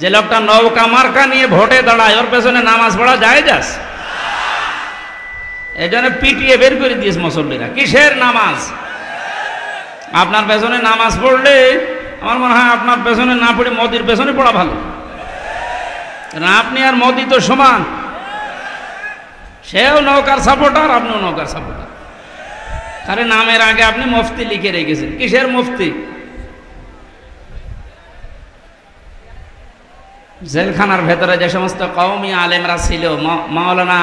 যে লোকটা নৌকা মার্কা নিয়ে ভোটে দাঁড়ায় ওর পেছনে নামাজ পড়া যায় যাস, এই জন্য পিটিয়ে বের করে দিয়েছে মুসল্লিরা। কিসের নামাজ? আপনার পেছনে নামাজ পড়লে আমার মনে হয় আপনার পেছনে না পড়ে মোদির পেছনে পড়া ভালো। আপনি আর মোদি তো সমান, সেও নৌকার সাপোর্টার, আপনিও নৌকার সাপোর্টার। আরে নামের আগে আপনি মুফতি লিখে রেখেছেন, কিসের মুফতি? জেলখানার ভেতরে যে সমস্ত কওমি আলেমরা ছিল, মাওলানা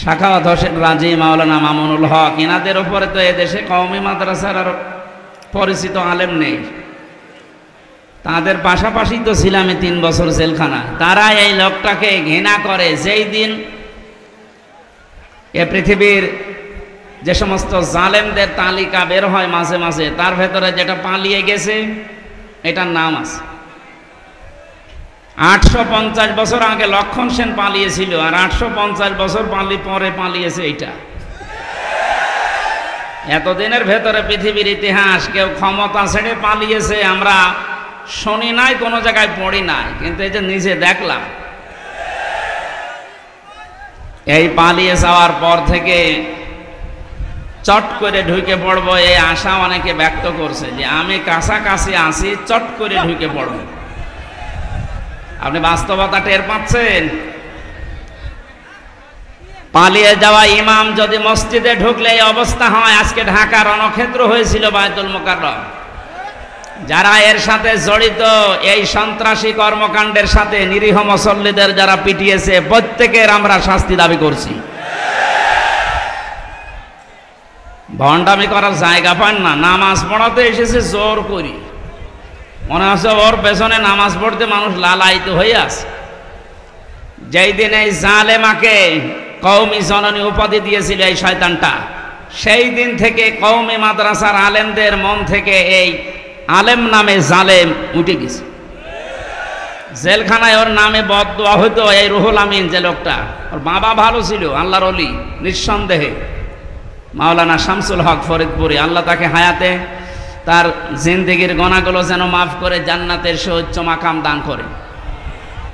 সাখাওয়াত হোসেন রাজি, মাওলানা মামুনুল হক, এনাদের উপরে তো এদেশে কওমি মাদ্রাসার আর পরিচিত আলেম নেই। তাদের পাশাপাশি তো ছিলাম 3 বছর জেলখানা। তারা এই লোকটাকে ঘৃণা করে। যেই দিন এ পৃথিবীর যে সমস্ত জালেমদের তালিকা বের হয় মাঝে মাঝে, তার ভেতরে যেটা পালিয়ে গেছে এটার নাম আছে। 850 বছর আগে লক্ষণ সেন পালিয়েছিল, আর 850 বছর পরে পালিয়েছে এইটা। এতদিনের ভেতরে পৃথিবীর ইতিহাস কেউ ক্ষমতা ছেড়ে পালিয়েছে আমরা শুনি নাই, কোনো জায়গায় পড়ি নাই, কিন্তু এই যে নিজে দেখলাম। এই পালিয়ে যাওয়ার পর থেকে চট করে ঢুকে পড়বো এই আশা অনেকে ব্যক্ত করছে যে আমি কাছাকাছি আসি, চট করে ঢুকে পড়ব। আপনি বাস্তবতা টের পাচ্ছেন? পালিয়ে যাওয়া ইমাম যদি মসজিদে ঢুকলে এই অবস্থা হয়, আজকে ঢাকা রণক্ষেত্র হয়েছিল বায়তুল মুকাররম। যারা এর সাথে জড়িত, এই সন্ত্রাসী কর্মকাণ্ডের সাথে নিরীহ মুসল্লিদের যারা পিটিয়েছে, প্রত্যেকের আমরা শাস্তি দাবি করছি। ভণ্ডামি করার জায়গা পান না, নামাজ পড়াতে এসেছে জোর করি, মনে হচ্ছে ওর পেছনে নামাজ পড়তে মানুষ লালায়িত হয়ে আছে। যেই দিন এই জালেমাকে কওমি জননী উপাধি দিয়েছিল এই শয়তানটা, সেই দিন থেকে কওমি মাদ্রাসার আলেমদের মন থেকে এই আলেম নামে জালেম উঠে গেছে। জেলখানায় ওর নামে বদদোয়া হতো। এই রুহুল আমিন যে লোকটা, ওর বাবা ভালো ছিল, আল্লাহর ওলি নিঃসন্দেহে, মাওলানা শামসুল হক ফরিদপুরি, আল্লাহ তাকে হায়াতে তার জিন্দেগির গোনাগুলো যেন মাফ করে জান্নাতের সুউচ্চ মাকাম দান করে।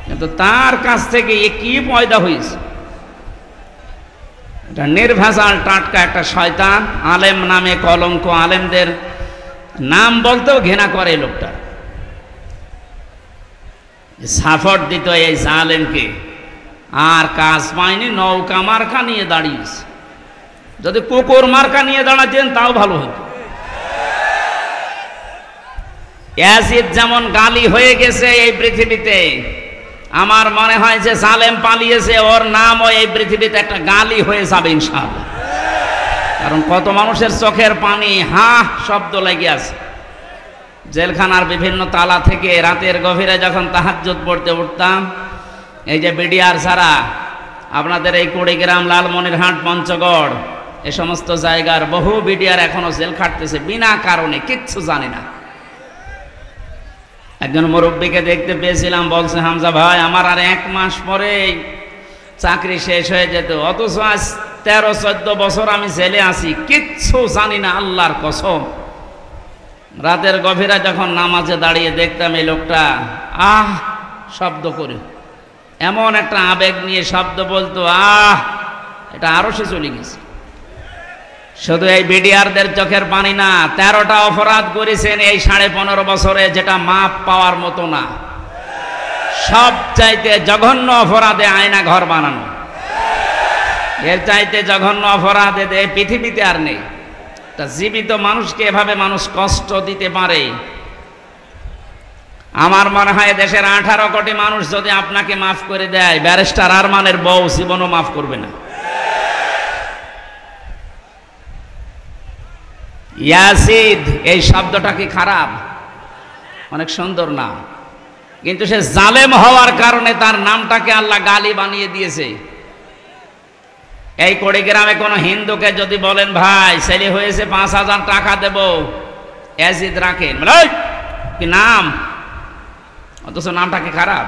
কিন্তু তার কাছ থেকে এ কি পয়দা হয়েছে? এটা নির্ভেজাল টাটকা একটা শয়তান, আলেম নামে কলঙ্ক, আলেমদের নাম বলতেও ঘৃণা করে এই লোকটা। সাপোর্ট দিত এই জালেমকে, আর কাজ পায়নি, নৌকা মার্কা নিয়ে দাঁড়িয়েছে। যদি কুকুর মার্কা নিয়ে দাঁড়াতেন তাও ভালো হতো। ইয়াজিদ যেমন গালি হয়ে গেছে এই পৃথিবীতে, আমার মনে হয় যে জালেম পালিয়েছে, ওর নামও এই পৃথিবীতে একটা গালি হয়ে যাবে ইনশাআল্লাহ। কারণ কত মানুষের চোখের পানি হা শব্দ লেগে আছে। জেলখানার বিভিন্ন তালা থেকে রাতের গভীরে যখন তাহাজ্জুদ পড়তে উঠতাম, এই যে বিডিআর ছাড়া আপনাদের এই কুড়িগ্রাম, লালমনিরহাট, পঞ্চগড়, এ সমস্ত জায়গার বহু বিডিআর এখনো জেল খাটতেছে বিনা কারণে, কিচ্ছু জানি না। একজন মুরব্বীকে দেখতে পেয়েছিলাম, বলছে হামজা ভাই আমার আর 1 মাস পরে চাকরি শেষ হয়ে যেত, অথচ আজ 13-14 বছর আমি জেলে আছি, কিচ্ছু জানি না, আল্লাহর কসম। রাতের গভীরা যখন নামাজে দাঁড়িয়ে দেখতাম এই লোকটা আহ শব্দ করে, এমন একটা আবেগ নিয়ে শব্দ বলতো, আহ, এটা আরো সে চলে গেছে। শুধু এই বিডিআরদের চোখের পানি না, 13টা অপরাধ করেছেন এই 15.5 বছরে, যেটা মাপ পাওয়ার মতো না। সবচাইতে জঘন্য অপরাধে আয়না ঘর বানানো, এর চাইতে জঘন্য অপরাধে পৃথিবীতে আর নেই। তা জীবিত মানুষকে এভাবে মানুষ কষ্ট দিতে পারে? আমার মনে হয় দেশের 18 কোটি মানুষ যদি আপনাকে মাফ করে দেয়, ব্যারিস্টার আরমানের বউ জীবনও মাফ করবে না। ইয়াসিদ এই শব্দটা কি খারাপ? অনেক সুন্দর নাম, কিন্তু সে জালেম হওয়ার কারণে তার নামটাকে আল্লাহ গালি বানিয়ে দিয়েছে। এই কুড়িগ্রামে কোন হিন্দুকে যদি বলেন ভাই ছেলে হয়েছে 5,000 টাকা দেব, ইয়াসিদ রাখেন, কি নাম, অথচ নামটা কি খারাপ?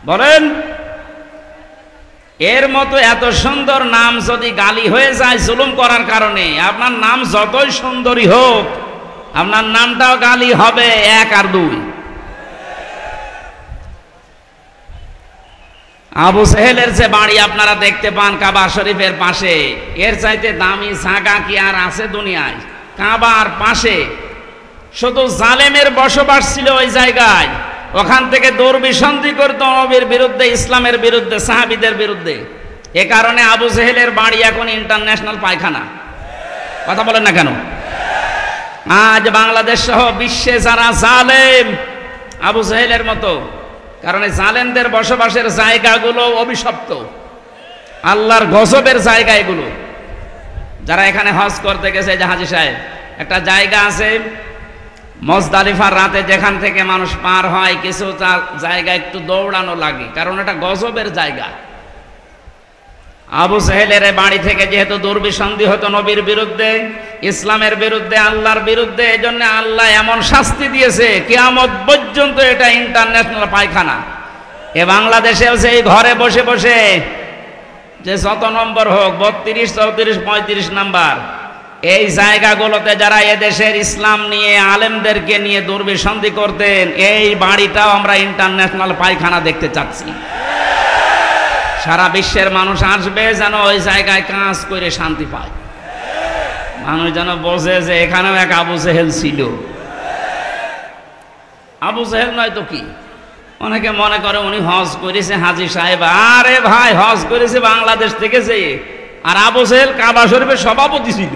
বলেন, এর মতো এত সুন্দর নাম যদি গালি হয়ে যায় জুলুম করার কারণে, আপনার নাম যতই সুন্দরী হোক আপনার নামটাও গালি হবে 1 আর 2। আবু সেহেলের যে বাড়ি আপনারা দেখতে পান কাবা শরীফের পাশে, এর চাইতে দামি জায়গা কি আর আছে দুনিয়ায়? কাবার পাশে শুধু জালেমের বসবাস ছিল ওই জায়গায়। ওখান থেকে দুর্বিসন্ধি করত নবীর বিরুদ্ধে, ইসলামের বিরুদ্ধে, সাহাবীদের বিরুদ্ধে। এ কারণে আবু সেহেলের বাড়ি এখন ইন্টারন্যাশনাল পায়খানা। কথা বলেন না কেন? আজ বাংলাদেশ সহ বিশ্বে যারা জালেম আবু সেহেলের মতো, কারণ এই জালেমদের বসবাসের জায়গাগুলো অভিশপ্ত, আল্লাহর গজবের জায়গা এগুলো। যারা এখানে হজ করতে গেছে, যে হাজী সাহেব, একটা জায়গা আছে মুজদালিফার রাতে যেখান থেকে মানুষ পার হয়, কিছু জায়গা একটু দৌড়ানো লাগে, কারণ এটা গজবের জায়গা। আবু সেহেলের বাড়ি থেকে যেহেতু দুর্বিসন্ধি হতো নবীর বিরুদ্ধে, ইসলামের বিরুদ্ধে, আল্লাহর বিরুদ্ধে, এই জন্য আল্লাহ এমন শাস্তি দিয়েছে কিয়ামত পর্যন্ত এটা ইন্টারন্যাশনাল পায়খানা। এ বাংলাদেশেও সেই ঘরে বসে বসে যে যত নম্বর হোক, 32, 34, 35 নাম্বার, এই জায়গাগুলোতে যারা এদেশের ইসলাম নিয়ে, আলেমদেরকে নিয়ে দুর্বিসন্ধি করতেন, এই বাড়িটাও আমরা ইন্টারন্যাশনাল পায়খানা দেখতে চাচ্ছি। সারা বিশ্বের মানুষ আসবে যেন ওই জায়গায় কাজ করে শান্তি পায়, মানুষ যেন বোঝে যে এখানেও এক আবু সেহেল ছিল। আবু সেহেল নয় তো কি? অনেকে মনে করে উনি হজ করেছে হাজী সাহেব। আরে ভাই, হজ করেছে বাংলাদেশ থেকে যে, আর আবু সেহেল কাবা শরীফের সভাপতি ছিল।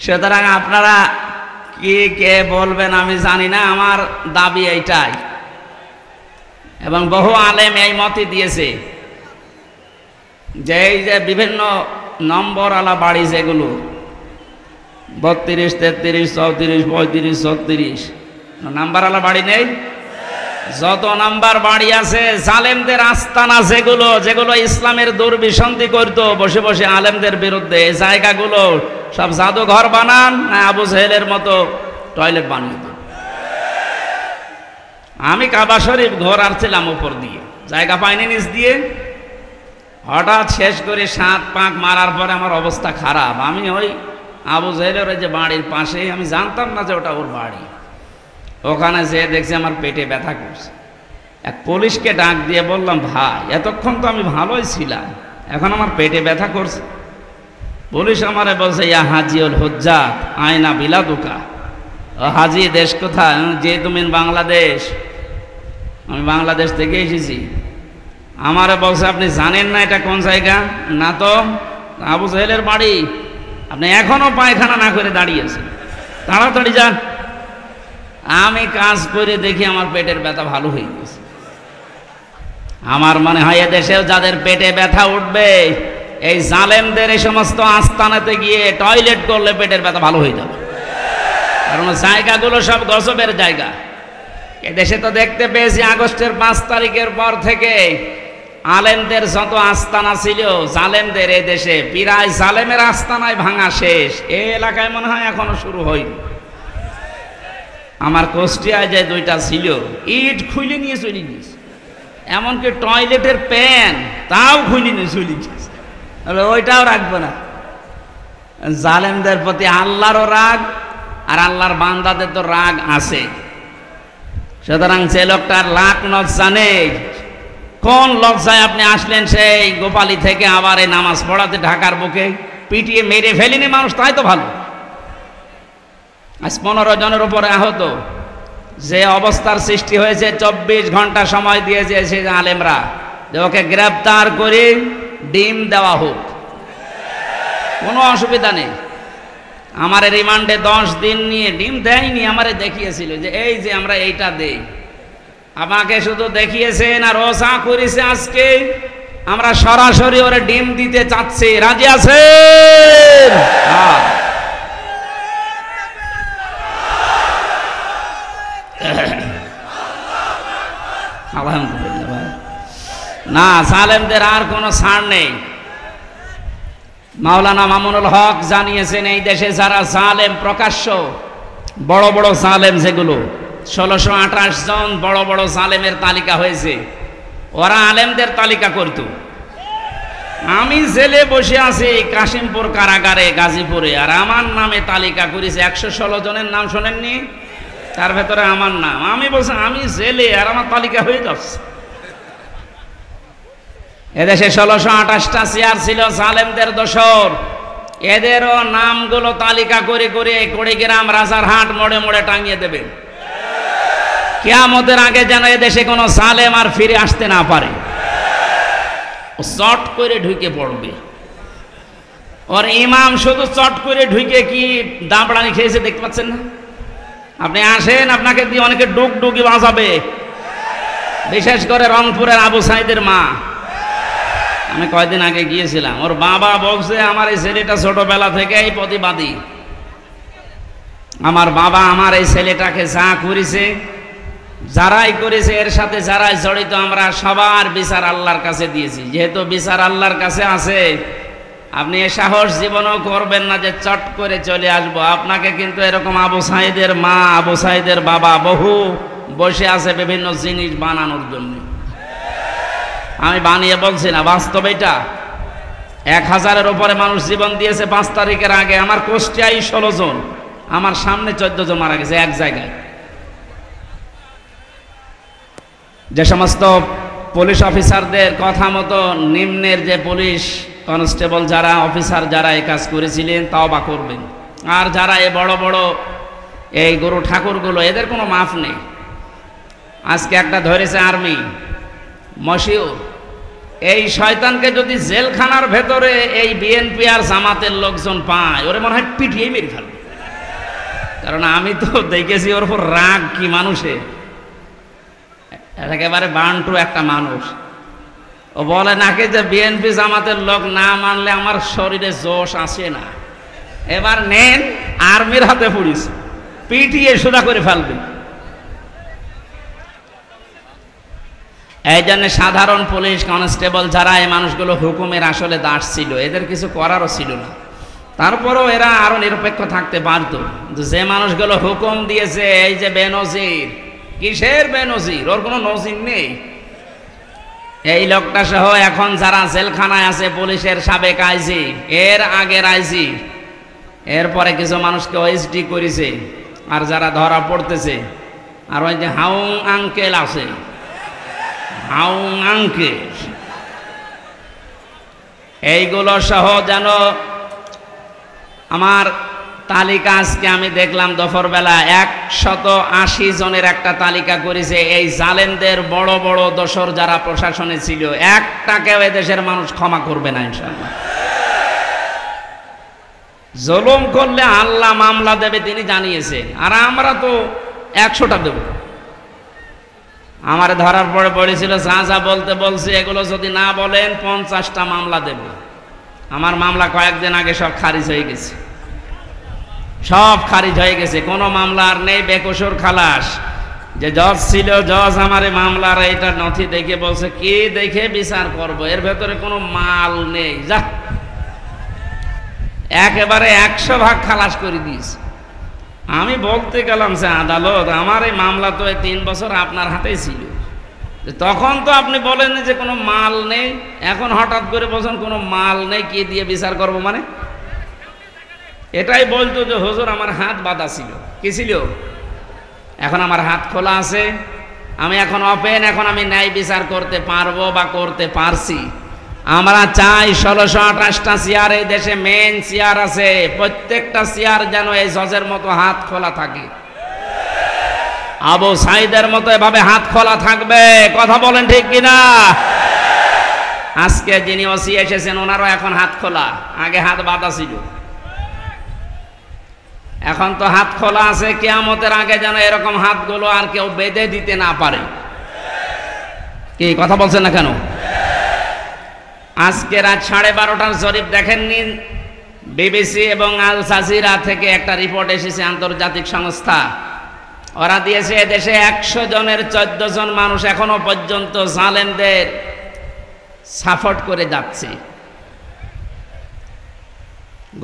সুতরাং আপনারা কি কে বলবেন আমি জানি না, আমার দাবি এইটাই, এবং বহু আলেম এই মতই দিয়েছে যে এই যে বিভিন্ন নম্বরওয়ালা বাড়ি যেগুলো 32, 33, 34, 35, 36 নাম্বারওয়ালা বাড়ি নেই, যত নাম্বার বাড়ি আছে জালেমদের আস্তানা, যেগুলো যেগুলো ইসলামের দুর্বিসন্ধি করতো বসে বসে আলেমদের বিরুদ্ধে, এই জায়গাগুলো সব জাদুঘর বানান না আবু সেহেলের মতো টয়লেট বানিয়ে। আমি কাবা শরীফ ঘোরার ছিলাম উপর দিয়ে, জায়গা পাইনি নিচ দিয়ে, হঠাৎ শেষ করে 7 পাক মারার পরে আমার অবস্থা খারাপ। আমি ওই আবু সেহেলের ওই যে বাড়ির পাশে, আমি জানতাম না যে ওটা ওর বাড়ি, ওখানে যেয়ে দেখছি আমার পেটে ব্যথা করছে। এক পুলিশকে ডাক দিয়ে বললাম, ভাই এতক্ষণ তো আমি ভালোই ছিলাম, এখন আমার পেটে ব্যথা করছে। পুলিশ আমারে বলছে, ইয়া হাজিউল হুজ্জাত আয়না বিলাদুকা, ও হাজি দেশ কোথায়? যে তুমি বাংলাদেশ। আমি বাংলাদেশ থেকে এসেছি। আমারে বলছে, আপনি জানেন না এটা কোন জায়গা? না তো। আবু সেহেলের বাড়ি। আপনি এখনো পায়খানা না করে দাঁড়িয়েছেন, তাড়াতাড়ি যান। আমি কাজ করে দেখি আমার পেটের ব্যথা ভালো হয়ে গেছে। আমার মনে হয় এদেশেও যাদের পেটে ব্যথা উঠবে, এই জালেমদের এই সমস্ত আস্তানাতে গিয়ে টয়লেট করলে পেটের ব্যথা ভালো হয়ে যাবে, কারণ জায়গাগুলো সব গজবের জায়গা। এদেশে তো দেখতে পেয়েছি আগস্টের 5 তারিখের পর থেকে আলেমদের যত আস্তানা ছিল জালেমদের, এই দেশে প্রায় জালেমের আস্তানায় ভাঙা শেষ। এই এলাকায় মনে হয় এখনো শুরু হয়নি। আমার কুষ্টিয়ায় যে 2টা ছিল, ইট খুলে নিয়ে চলে গিয়েছে, এমনকি টয়লেটের প্যান তাও খুলে নিয়ে চলে গিয়েছে। ওইটাও রাখবো না। জালেমদের প্রতি আল্লাহরও রাগ, আর আল্লাহর বান্দাদের তো রাগ আছে। সুতরাং যে লোকটার লাখ লজ্জা নেই, কোন লজ্জায় আপনি আসলেন সেই গোপালী থেকে আবার এই নামাজ পড়াতে ঢাকার বুকে? পিটিয়ে মেরে ফেলিনি মানুষ, তাই তো ভালো। আজ 15 জনের উপরে আহত। যে অবস্থার সৃষ্টি হয়েছে, 24 ঘন্টা সময় দিয়েছে সেই আলেমরা যে ওকে গ্রেপ্তার করে ডিম দেওয়া হোক, কোনো অসুবিধা নেই। আমার রিমান্ডে 10 দিন নিয়ে ডিম দেয়নি, আমারে দেখিয়েছিল যে এই যে আমরা এইটা দেই। আমাকে শুধু দেখিয়েছেন আর ও যা করেছে আজকে, আমরা সরাসরি ওরে ডিম দিতে চাচ্ছি। রাজি আছেন? আলহামদুলিল্লাহ ভাই। না, জালেমদের আর কোনো ছাড় নেই। মাওলানা মামুনুল হক জানিয়েছেন, এই দেশে যারা জালেম প্রকাশ্য, বড় বড় জালেম যেগুলো 1628 জন বড় বড় জালেমের তালিকা হয়েছে, ওরা আলেমদের তালিকা করত। আমি জেলে বসে আছি কাশিমপুর কারাগারে গাজীপুরে, আর আমার নামে তালিকা করেছে 116 জনের নাম শোনেননি? তার ভেতরে আমার নাম। আমি বলছি আমি জেলে, আর আমার তালিকা হয়ে যাচ্ছে। এদেশে 1628টা চেয়ার ছিল জালেমদের দোসর, এদেরও নামগুলো তালিকা করে করে কুড়িগ্রাম রাজারহাট মোড়ে মোড়ে টাঙিয়ে দেবে। কিয়ামতের আগে যেন এদেশে কোনো জালেম আর ফিরে আসতে না পারে। ও চট করে ঢুকে পড়বে। ওর ইমাম শুধু চট করে ঢুকে কি দাবড়ানি খেয়েছে দেখতে পাচ্ছেন না? আপনি আসেন, আপনাকে দিয়ে অনেকে ডুগডুগি বাজাবে, বিশেষ করে রংপুরের আবু সাইদের মা। আমি কয়দিন আগে গিয়েছিলাম, ওর বাবা বলছে আমার এই ছেলেটা ছোটবেলা থেকেই প্রতিবাদী। আমার বাবা আমার এই ছেলেটাকে যা করেছে, যারাই করেছে, এর সাথে যারাই জড়িত, আমরা সবার বিচার আল্লাহর কাছে দিয়েছি। যেহেতু বিচার আল্লাহর কাছে আছে, আপনি এ সাহস জীবনও করবেন না যে চট করে চলে আসবো। আপনাকে কিন্তু এরকম আবু সাইদের মা, আবু সাইদের বাবা বহু বসে আছে বিভিন্ন জিনিস বানানোর জন্য। আমি বানিয়ে বলছি না, বাস্তব এটা। 1000-এর উপরে মানুষ জীবন দিয়েছে 5 তারিখের আগে। আমার কুষ্টিয়ায় 16 জন, আমার সামনে 14 জন মারা গেছে এক জায়গায়। যে সমস্ত পুলিশ অফিসারদের কথা মতো নিম্নের যে পুলিশ কনস্টেবল যারা, অফিসার যারা এই কাজ করেছিলেন, তওবা করবেন। আর যারা এই বড় বড় এই গরু ঠাকুরগুলো, এদের কোনো মাফ নেই। আজকে একটা ধরেছে আর্মি মশিউর, এই শয়তানকে যদি জেলখানার ভেতরে এই বিএনপি আর জামাতের লোকজন পায়, ওরে মনে হয় পিটিয়ে মেরে ফেলবে। কারণ আমি তো দেখেছি ওর উপর রাগ কি মানুষের, একেবারে বান্টু একটা মানুষ। ও বলে নাকি যে বিএনপি জামাতের লোক না মানলে আমার শরীরে জোশ আসে না। এবার নেন, আর্মির হাতে পুলিশ পিটিয়ে সোজা করে ফেলবে। এই জন্য সাধারণ পুলিশ কনস্টেবল যারা, এই মানুষগুলো হুকুমের আসলে দাস ছিল, এদের কিছু করারও ছিল না। তারপরেও এরা আরো নিরপেক্ষ থাকতে পারত। যে মানুষগুলো হুকুম দিয়েছে, এই যে বেনজির, কিসের বেনজির? ওর কোনো নজির নেই। এই লোকটা সহ এখন যারা জেলখানায় আছে, পুলিশের সাবেক আইজি, এর আগের আইজি, এরপরে কিছু মানুষকে ওএসডি করেছে। আর যারা ধরা পড়তেছে, আর ওই যে হাউং আঙ্কেল আছে, হাউং আঙ্কেল, এইগুলো সহ যেন আমার তালিকা আজকে আমি দেখলাম দুপুরবেলা 180 জনের একটা তালিকা করেছে। এই জালেমদের বড় বড় দোসর যারা প্রশাসনে ছিল, একটাকেও এদেশের মানুষ ক্ষমা করবে না ইনশাআল্লাহ। জুলুম করলে আল্লাহ মামলা দেবে, তিনি জানিয়েছেন। আর আমরা তো 100টা দেব। আমার ধরার পরে পড়েছিল যা যা বলতে বলছে, এগুলো যদি না বলেন 50টা মামলা দেব। আমার মামলা কয়েকদিন আগে সব খারিজ হয়ে গেছে, সব খারিজ হয়ে গেছে, কোনো মামলা আর নেই। বেকসুর খালাস। যে জজ ছিল, জজ আমার মামলার এটা নথি দেখে বলছে কি দেখে বিচার করব, এর ভেতরে কোনো মাল নেই, যা একেবারে 100 ভাগ খালাস করে দিয়েছে। আমি বলতে গেলাম যে আদালত, আমার এই মামলা তো 3 বছর আপনার হাতেই ছিল, তখন তো আপনি বলেন যে কোনো মাল নেই, এখন হঠাৎ করে বলছেন কোনো মাল নেই, কি দিয়ে বিচার করব? মানে এটাই বলতো যে হুজুর আমার হাত বাঁধা ছিল। কি ছিল? এখন আমার হাত খোলা আছে, আমি এখন ওপেন, এখন আমি ন্যায় বিচার করতে পারবো বা করতে পারছি। আমরা চাই 1628টা চেয়ার এই দেশে মেন চেয়ার আছে, প্রত্যেকটা চেয়ার যেন এই জজের মতো হাত খোলা থাকে, আবু সাইদের মতো এভাবে হাত খোলা থাকবে। কথা বলেন ঠিক কিনা? আজকে যিনি ওসি এসেছেন, ওনারও এখন হাত খোলা, আগে হাত বাঁধা ছিল, এখন তো হাত খোলা আছে। কিয়ামতের আগে যেন এরকম হাতগুলো আর কেউ বেঁধে দিতে না পারে। কি কথা বলছেন না কেন? আজকে রাত 12:30টার জরিপ দেখেননি? বিবিসি এবং আল জাজিরা থেকে একটা রিপোর্ট এসেছে, আন্তর্জাতিক সংস্থা। ওরা দিয়েছে দেশে 100 জনের 14 জন মানুষ এখনো পর্যন্ত জালেমদের সাপোর্ট করে যাচ্ছে।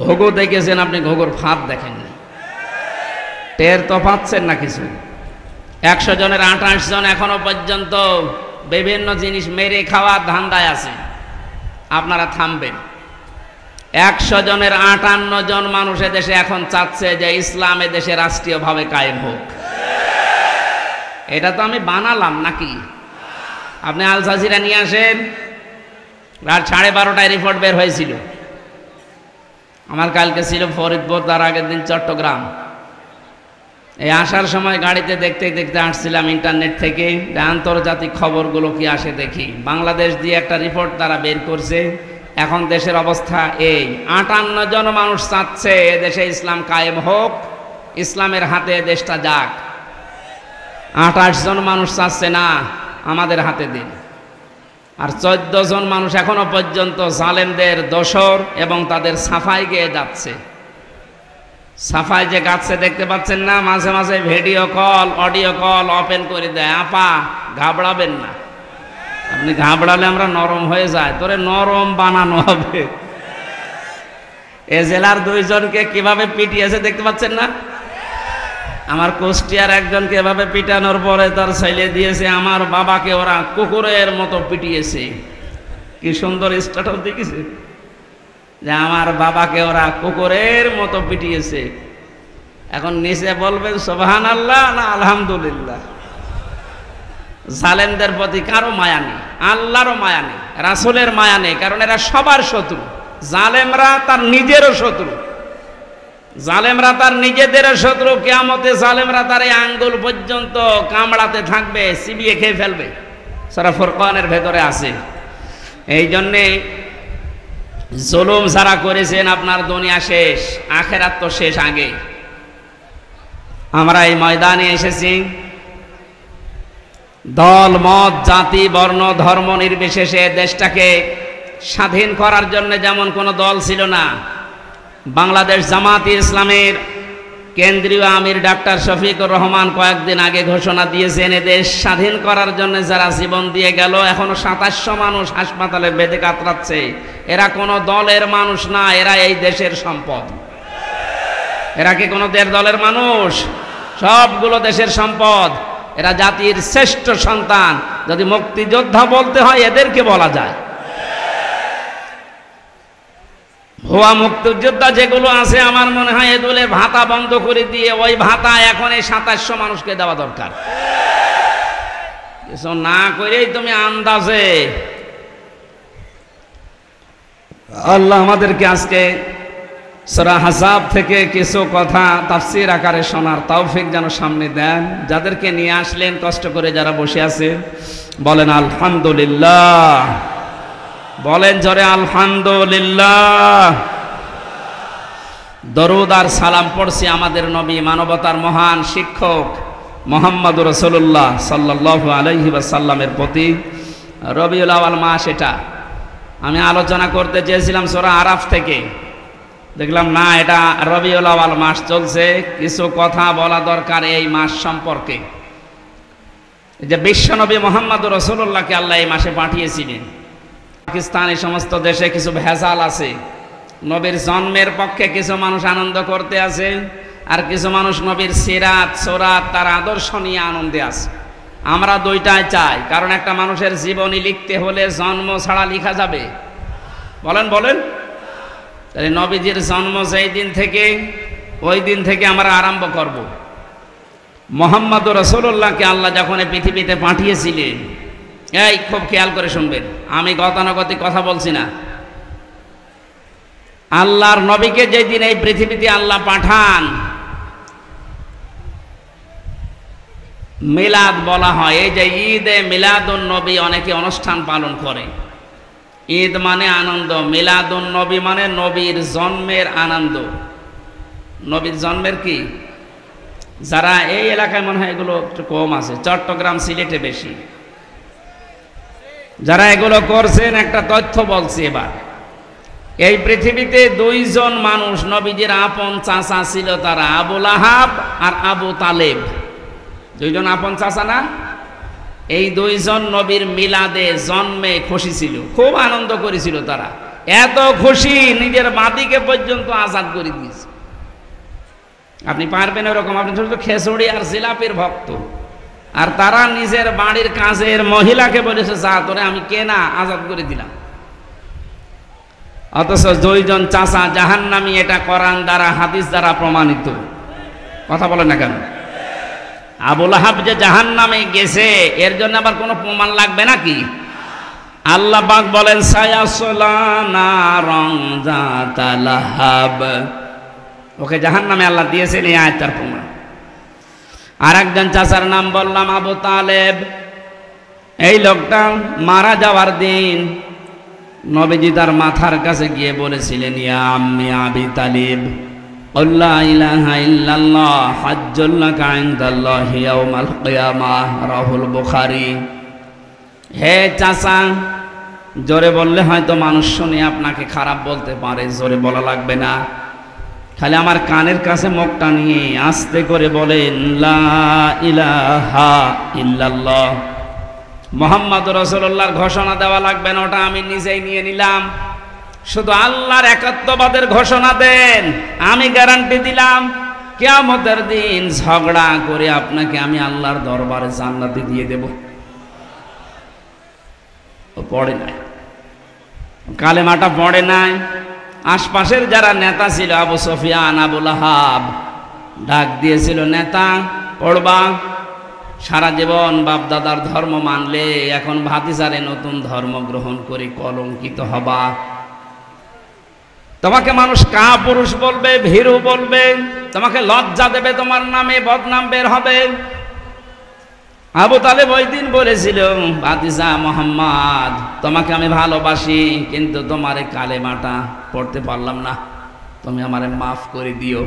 ঘুঘু দেখেছেন আপনি? ঘুঘুর ফাঁদ দেখেননি? টের তো পাচ্ছেন না কিছু? 100 জনের 28 জন এখনো পর্যন্ত বিভিন্ন জিনিস মেরে খাওয়ার ধান্দায় আছে। আপনারা থামবেন। 100 জনের 58 জন মানুষ দেশে এখন চাচ্ছে যে ইসলাম দেশে রাষ্ট্রীয়ভাবে কায়েম হোক। এটা তো আমি বানালাম নাকি? আপনি আল জাজিরা নিয়ে আসেন, রাত 12:30টায় রিপোর্ট বের হয়েছিল। আমার কালকে ছিল ফরিদপুর, তার আগের দিন চট্টগ্রাম। এই আসার সময় গাড়িতে দেখতে দেখতে আসছিলাম ইন্টারনেট থেকে, আন্তর্জাতিক খবরগুলো কি আসে দেখি। বাংলাদেশ দিয়ে একটা রিপোর্ট তারা বের করছে। এখন দেশের অবস্থা এই, 58 জন মানুষ চাচ্ছে এদেশে ইসলাম কায়েম হোক, ইসলামের হাতে দেশটা যাক। 28 জন মানুষ চাচ্ছে না আমাদের হাতে দিন। আর 14 জন মানুষ এখনো পর্যন্ত জালেমদের দোসর এবং তাদের সাফাই গেয়ে যাচ্ছে। সাফাই যে গাচ্ছে দেখতে পাচ্ছেন না, মাঝে মাঝে video call audio call open করে দেয়। আপা ঘাবড়াবেন না, আপনি ঘাবড়ালে আমরা নরম হয়ে যায়, তোরে নরম বানানো হবে। এ জেলার 2 জনকে কিভাবে পিটিয়েছে দেখতে পাচ্ছেন না? আমার কুষ্টিয়ার একজনকে এভাবে পিটানোর পরে তার ছেলে দিয়েছে, আমার বাবাকে ওরা কুকুরের মতো পিটিয়েছে। কি সুন্দর স্ট্যাটাস দেখেছে যে আমার বাবাকে ওরা কুকুরের মতো পিটিয়েছে। এখন নিচে বলবেন সুবহানাল্লাহ না আলহামদুলিল্লাহ। জালেমদের প্রতি কারো মায়া নেই, আল্লাহরও মায়া নেই, রাসূলের মায়া নেই, কারণ এরা সবার শত্রু। জালেমরা তার নিজেরও শত্রু, জালেমরা তার নিজেদেরও শত্রু। কিয়ামতে জালেমরা তার এই আঙ্গুল পর্যন্ত কামড়াতে থাকবে, চিবিয়ে খেয়ে ফেলবে। সূরা ফুরকানের ভেতরে আছে। এই জন্যে জুলুম যারা করেছেন, আপনার দুনিয়া শেষ, আখেরাত তো শেষ আগে। আমরা এই ময়দানে এসেছি দল মত জাতি বর্ণ ধর্ম নির্বিশেষে দেশটাকে স্বাধীন করার জন্য। যেমন কোনো দল ছিল না। বাংলাদেশ জামাতে ইসলামের কেন্দ্রীয় আমির ডাক্তার শফিকুর রহমান কয়েকদিন আগে ঘোষণা দিয়েছেন, দেশ স্বাধীন করার জন্য যারা জীবন দিয়ে গেল, এখনো 2700 মানুষ হাসপাতালে বেঁধে কাতরাচ্ছে। এরা কোনো দলের মানুষ না, এরা এই দেশের সম্পদ। এরা কি কোনো দলের মানুষ? সবগুলো দেশের সম্পদ। এরা জাতির শ্রেষ্ঠ সন্তান। যদি মুক্তিযোদ্ধা বলতে হয় এদেরকে বলা যায়। ভুয়া মুক্তিযোদ্ধা যেগুলো আছে, আমার মনে হয় এগুলোর ভাতা বন্ধ করে দিয়ে ওই ভাতা এখন এই 2700 মানুষকে দেওয়া দরকার। কিছু না করেই তুমি আন্দাজে। আল্লাহ আমাদেরকে আজকে সূরা আহজাব থেকে কিছু কথা তাফসীর আকারে শোনার তৌফিক যেন সামনে দেন। যাদেরকে নিয়ে আসলেন কষ্ট করে, যারা বসে আছে বলেন আলহামদুলিল্লাহ, বলেন জোরে আলহামদুলিল্লাহ। দরুদ আর সালাম পড়ছি আমাদের নবী, মানবতার মহান শিক্ষক মুহাম্মদুর রাসূলুল্লাহ সাল্লাল্লাহু আলাইহি ওয়াসাল্লামের প্রতি। রবিউল আউয়াল মাস, এটা আমি আলোচনা করতে চেয়েছিলাম সূরা আরাফ থেকে, দেখলাম না, এটা রবিউল আউয়াল মাস চলছে। কিছু কথা বলা দরকার এই মাস সম্পর্কে। যে বিশ্বনবী মুহাম্মদুর রাসূলুল্লাহকে আল্লাহ এই মাসে পাঠিয়েছিলেন। পাকিস্তান এই সমস্ত দেশে কিছু ভেজাল আছে। নবীর জন্মের পক্ষে কিছু মানুষ আনন্দ করতে আছে, আর কিছু মানুষ নবীর সিরাত সুরাত তার আদর্শ নিয়ে আনন্দে আছে। আমরা দুইটাই চাই, কারণ একটা মানুষের জীবনী লিখতে হলে জন্ম ছাড়া লেখা যাবে? বলেন বলেন। তাহলে নবীজির জন্ম যেই দিন থেকে, ওই দিন থেকে আমরা আরম্ভ করব। মুহাম্মদুর রাসূলুল্লাহকে আল্লাহ যখন এই পৃথিবীতে পাঠিয়েছিলেন, এই খুব খেয়াল করে শুনবেন, আমি গতানুগতিক কথা বলছি না। আল্লাহর নবীকে যেই দিন এই পৃথিবীতে আল্লাহ পাঠান, মিলাদ বলা হয়। এই যে ঈদে মিলাদুন নবী অনেকে অনুষ্ঠান পালন করে। ঈদ মানে আনন্দ, মিলাদুন নবী মানে নবীর জন্মের আনন্দ। নবীর জন্মের কি, যারা এই এলাকায় মনে হয় এগুলো একটু কম আছে, চট্টগ্রাম সিলেটে বেশি। যারা এগুলো করছেন একটা তথ্য বলছি এবার। এই পৃথিবীতে 2 জন মানুষ নবীজির আপন চাচা ছিল, তারা আবু লাহাব আর আবু তালেব। 2 জন আপন চাচা না? এই 2 জন নবীর মিলাদে জন্মে খুশি ছিল, খুব আনন্দ করেছিল তারা। এত খুশি নিজের বাদিকে পর্যন্ত আজাদ করে দিয়েছে। আপনি পারবেন এরকম? আপনি শুধু খেচুড়ি আর জিলাপির ভক্ত, আর তারা নিজের বাড়ির কাজের মহিলাকে বলেছে, যা তোরে আমি কেনা আজাদ করে দিলাম। অথচ 2 জন চাচা জাহান্নামী, এটা কোরআন দ্বারা হাদিস দ্বারা প্রমাণিত। কথা বলে না কেন? আবু লাহাব যে জাহান্নামে গেছে এর জন্য আবার কোনো প্রমাণ লাগবে নাকি? আল্লাহ পাক বলেন সায়াসলা নারন যাতা লাহাব, ওকে জাহান্নামে আল্লাহ দিয়েছেন এই আয়াতটার প্রমাণ। আর একজন চাচার নাম বললাম আবু তালেব। এই লোকটা মারা যাওয়ার দিন নবীজি তার মাথার কাছে গিয়ে বলেছিলেন, ইয়া আম্মি আবি তালিব আল্লা ইলাহা ইল্লাল্লাহ হাজ্জুল লাকা ইনদাল্লাহি ইয়াউমাল কিয়ামাহ, রাহুল বুখারী। হে চাচা, জোরে বললে হয়তো মানুষ শুনে আপনাকে খারাপ বলতে পারে, জোরে বলা লাগবে না, খালি আমার কানের কাছে মুখটা নিয়ে আস্তে করে বলেন লা ইলাহা ইল্লাল্লাহ, মুহাম্মদ রাসূলুল্লাহর ঘোষণা দেওয়া লাগবে না, ওটা আমি নিজেই নিয়ে নিলাম। শুধু আল্লাহর একাত্মবাদের ঘোষণা দেন, আমি গ্যারান্টি দিলাম কিয়ামতের দিন ঝগড়া করে আপনাকে আমি আল্লাহর দরবারে জান্নাতে দিয়ে দেব। ও পড়ে নাই, কালেমাটা পড়ে নাই। আশপাশের যারা নেতা ছিল, আবু সুফিয়ান, আবু লাহাব ডাক দিয়েছিল, নেতা পড়বা, সারা জীবন বাপ দাদার ধর্ম মানলে এখন ভাতিজারে নতুন ধর্ম গ্রহণ করে কলঙ্কিত হবা, তোমাকে মানুষ কাপুরুষ বলবে, ভীরু বলবে, তোমাকে লজ্জা দেবে, তোমার নামে বদনাম বের হবে। আবু তালেব ওই দিন বলেছিল, ভাতিজা মুহাম্মদ, তোমাকে আমি ভালোবাসি, কিন্তু তোমার এই কালেমাটা পড়তে পারলাম না, তুমি আমারে মাফ করে দিও।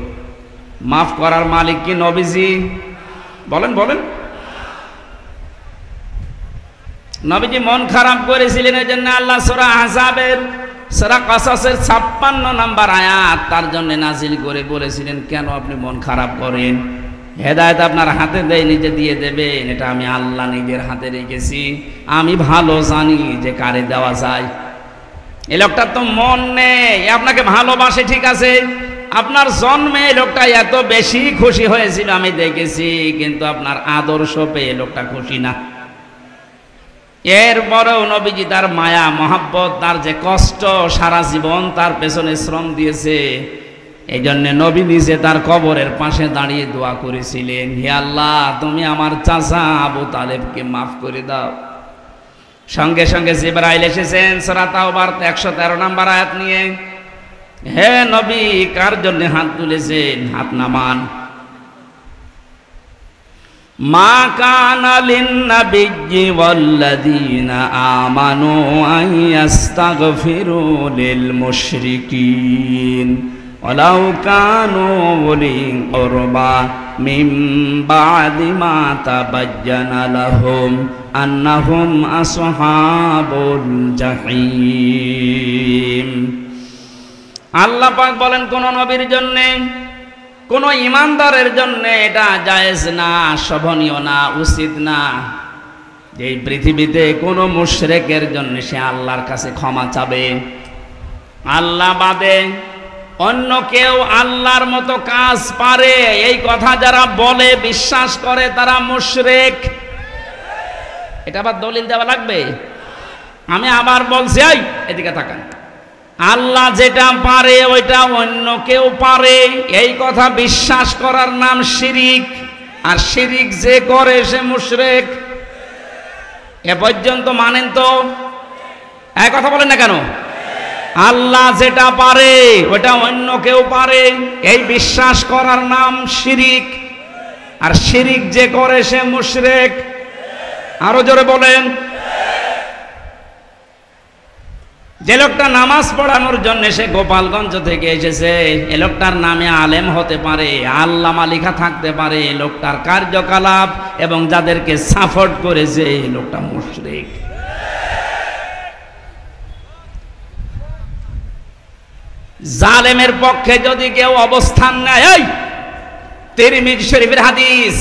মাফ করার মালিক কি নবীজি? বলেন বলেন। নবীজি মন খারাপ করেছিলেন, এই জন্য আল্লাহ সূরা আহজাবের সূরা কাসাসের 56 নম্বর আয়াত তার জন্য নাজিল করে বলেছিলেন, কেন আপনি মন খারাপ করেন? হেদায়েত আপনার হাতে দেয়, নিজে দিয়ে দেবেন, এটা আমি আল্লাহ নিজের হাতে রেখেছি, আমি ভালো জানি যে কারে দেওয়া যায়। এই লোকটার তো মন নেই, আপনাকে ভালোবাসে ঠিক আছে, আপনার জন্মে এই লোকটা এত বেশি খুশি হয়েছিল আমি দেখেছি, কিন্তু আপনার আদর্শ পেয়ে লোকটা খুশি না। এরপরেও নবীজি তার মায়া মহাব্বত, তার যে কষ্ট, সারা জীবন তার পেছনে শ্রম দিয়েছে, এই জন্য নবী নিজে তার কবরের পাশে দাঁড়িয়ে দোয়া করেছিলেন, হে আল্লাহ, তুমি আমার চাচা আবু তালেবকে মাফ করে দাও। সঙ্গে সঙ্গে জিবরাইল এসেছেন সূরা তাওবার 113 নম্বর আয়াত নিয়ে, হে নবী, কার জন্য হাত তুলেছেন? হাত নামান। মা কানা লিন-নাবিয়্যি ওয়াল্লাযীনা আমানু আন ইস্তাগফিরু লিল মুশরিকিন ওয়ালাউ কানু উলি কুরবা মিন বা'দি মা তাবায়্যানা লাহুম আন্নাহুম আসহাবুল জাহিম। আল্লাহ পাক বলেন, কোন নবীর জন্য, কোন ইমানদারের জন্য এটা জায়েজ না, শোভনীয় না, উচিত না যে এই পৃথিবীতে কোনো মুশরিকের জন্য সে আল্লাহর কাছে ক্ষমা চাবে। আল্লাহ বাদে অন্য কেউ আল্লাহর মতো কাজ পারে, এই কথা যারা বলে, বিশ্বাস করে, তারা মুশরিক। এটা আবার দলিল দেওয়া লাগবে? আমি আবার বলছি, এই এদিকে তাকান, আল্লাহ যেটা পারে ওইটা অন্য কেউ পারে, এই কথা বিশ্বাস করার নাম শিরিক। আর শিরিক যে করে সে মুশরিক। এ পর্যন্ত মানেন তো? এক কথা বলেন না কেন? আল্লাহ যেটা পারে ওটা অন্য কেউ পারে, এই বিশ্বাস করার নাম শিরিক। আর শিরিক যে করে সে মুশরিক। আরো জোরে বলেন। যে লোকটা নামাজ পড়ানোর জন্য সে গোপালগঞ্জ থেকে এসেছে, এ লোকটার নামে আলেম হতে পারে, আল্লামা লেখা থাকতে পারে, লোকটার কার্যকলাপ এবং যাদেরকে সাপোর্ট করেছে এই লোকটা মুশরিক। জালেমের পক্ষে যদি কেউ অবস্থান নেয়, এই তিরমিজি শরীফের হাদিস,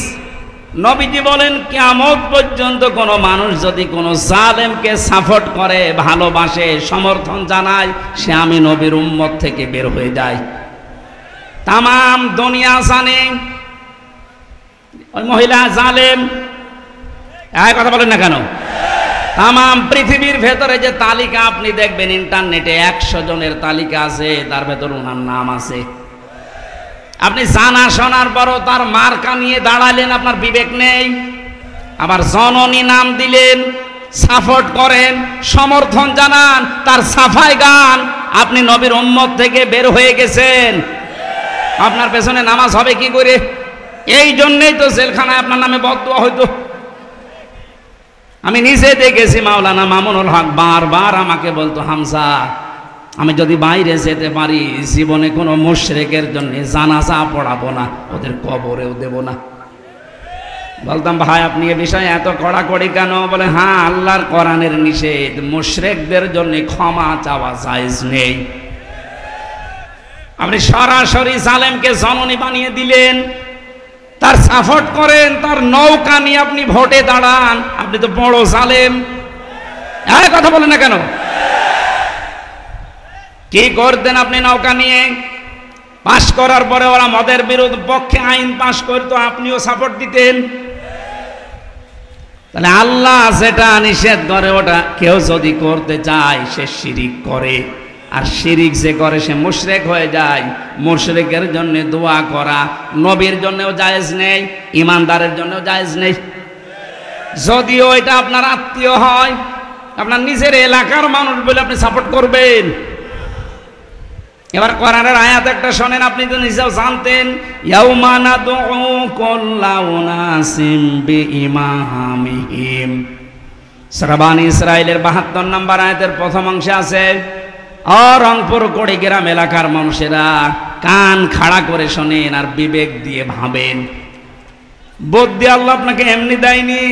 নবীজি বলেন কিয়ামত পর্যন্ত কোন মানুষ যদি কোন জালেমকে সাপোর্ট করে, ভালোবাসে, সমর্থন জানায়, সে আমি নবীর উম্মত থেকে বের হয়ে যায়। তামাম দুনিয়া জানে ওই মহিলা জালেম। এই কথা বলেন না কেন? তামাম পৃথিবীর ভেতরে যে তালিকা আপনি দেখবেন ইন্টারনেটে, 100 জনের তালিকা আছে, তার ভেতর ওনার নাম আছে। আপনি জানা শোনার পরও তার মার্কা নিয়ে দাঁড়ালেন, আপনার বিবেক নেই। আবার জননী নাম দিলেন, সাপোর্ট করেন, সমর্থন জানান, তার সাফাই গান। আপনি নবীর উম্মত থেকে বের হয়ে গেছেন, আপনার পেছনে নামাজ হবে কি করে? এই জন্যই তো জেলখানায় আপনার নামে বদদুয়া হইতো। আমি নিজে দেখেছি, মাওলানা মামুনুল হক বারবার আমাকে বলতো, হামজা আমি যদি বাইরে যেতে পারি জীবনে কোনো মুশরিকের জন্য জানাজা পড়াবো না, ওদের কবরেও দেব না। বলতাম, ভাই আপনি এ বিষয়ে এত কড়াকড়ি কেন? বলে, হ্যাঁ আল্লাহর কোরআনের নিষেধ, মুশরিকদের জন্য ক্ষমা চাওয়া জায়েজ নেই। আপনি সরাসরি জালেমকে জননী বানিয়ে দিলেন, তার সাপোর্ট করেন, তার নৌকা নিয়ে আপনি ভোটে দাঁড়ান। আপনি তো বড় জালেম। আরে কথা বলেন না কেন? কি করতেন আপনি নৌকা নিয়ে? পাশ করার পরে ওরা মদের বিরোধ পক্ষে আইন পাশ করতো, আপনিও সাপোর্ট দিতেন। তাহলে আল্লাহ যেটা নিষেধ করে ওটা কেউ যদি করতে চায় সে শিরিক করে, আর শিরিক যে করে সে মুশরিক হয়ে যায়। মুশরিকের জন্য দোয়া করা নবীর জন্যও জায়েজ নেই, ইমানদারের জন্যও জায়েজ নেই। যদিও এটা আপনার আত্মীয় হয়, আপনার নিজের এলাকার মানুষ বলে আপনি সাপোর্ট করবেন। এবার কোরআনের আয়াত একটা শোনেন, আপনি তো নিজেও জানতেন, ইয়াউমা নাদউ কুল্লা উনাসিম বিইমামিহিম। সূরা বানী ইসরাঈলের ৭২ নম্বর আয়াতের প্রথম অংশে আছে, রংপুর কুড়িগ্রাম এলাকার মানুষেরা কান খাড়া করে শোনেন আর বিবেক দিয়ে ভাবেন। বুদ্ধি আল্লাহ আপনাকে এমনি দেয়নি,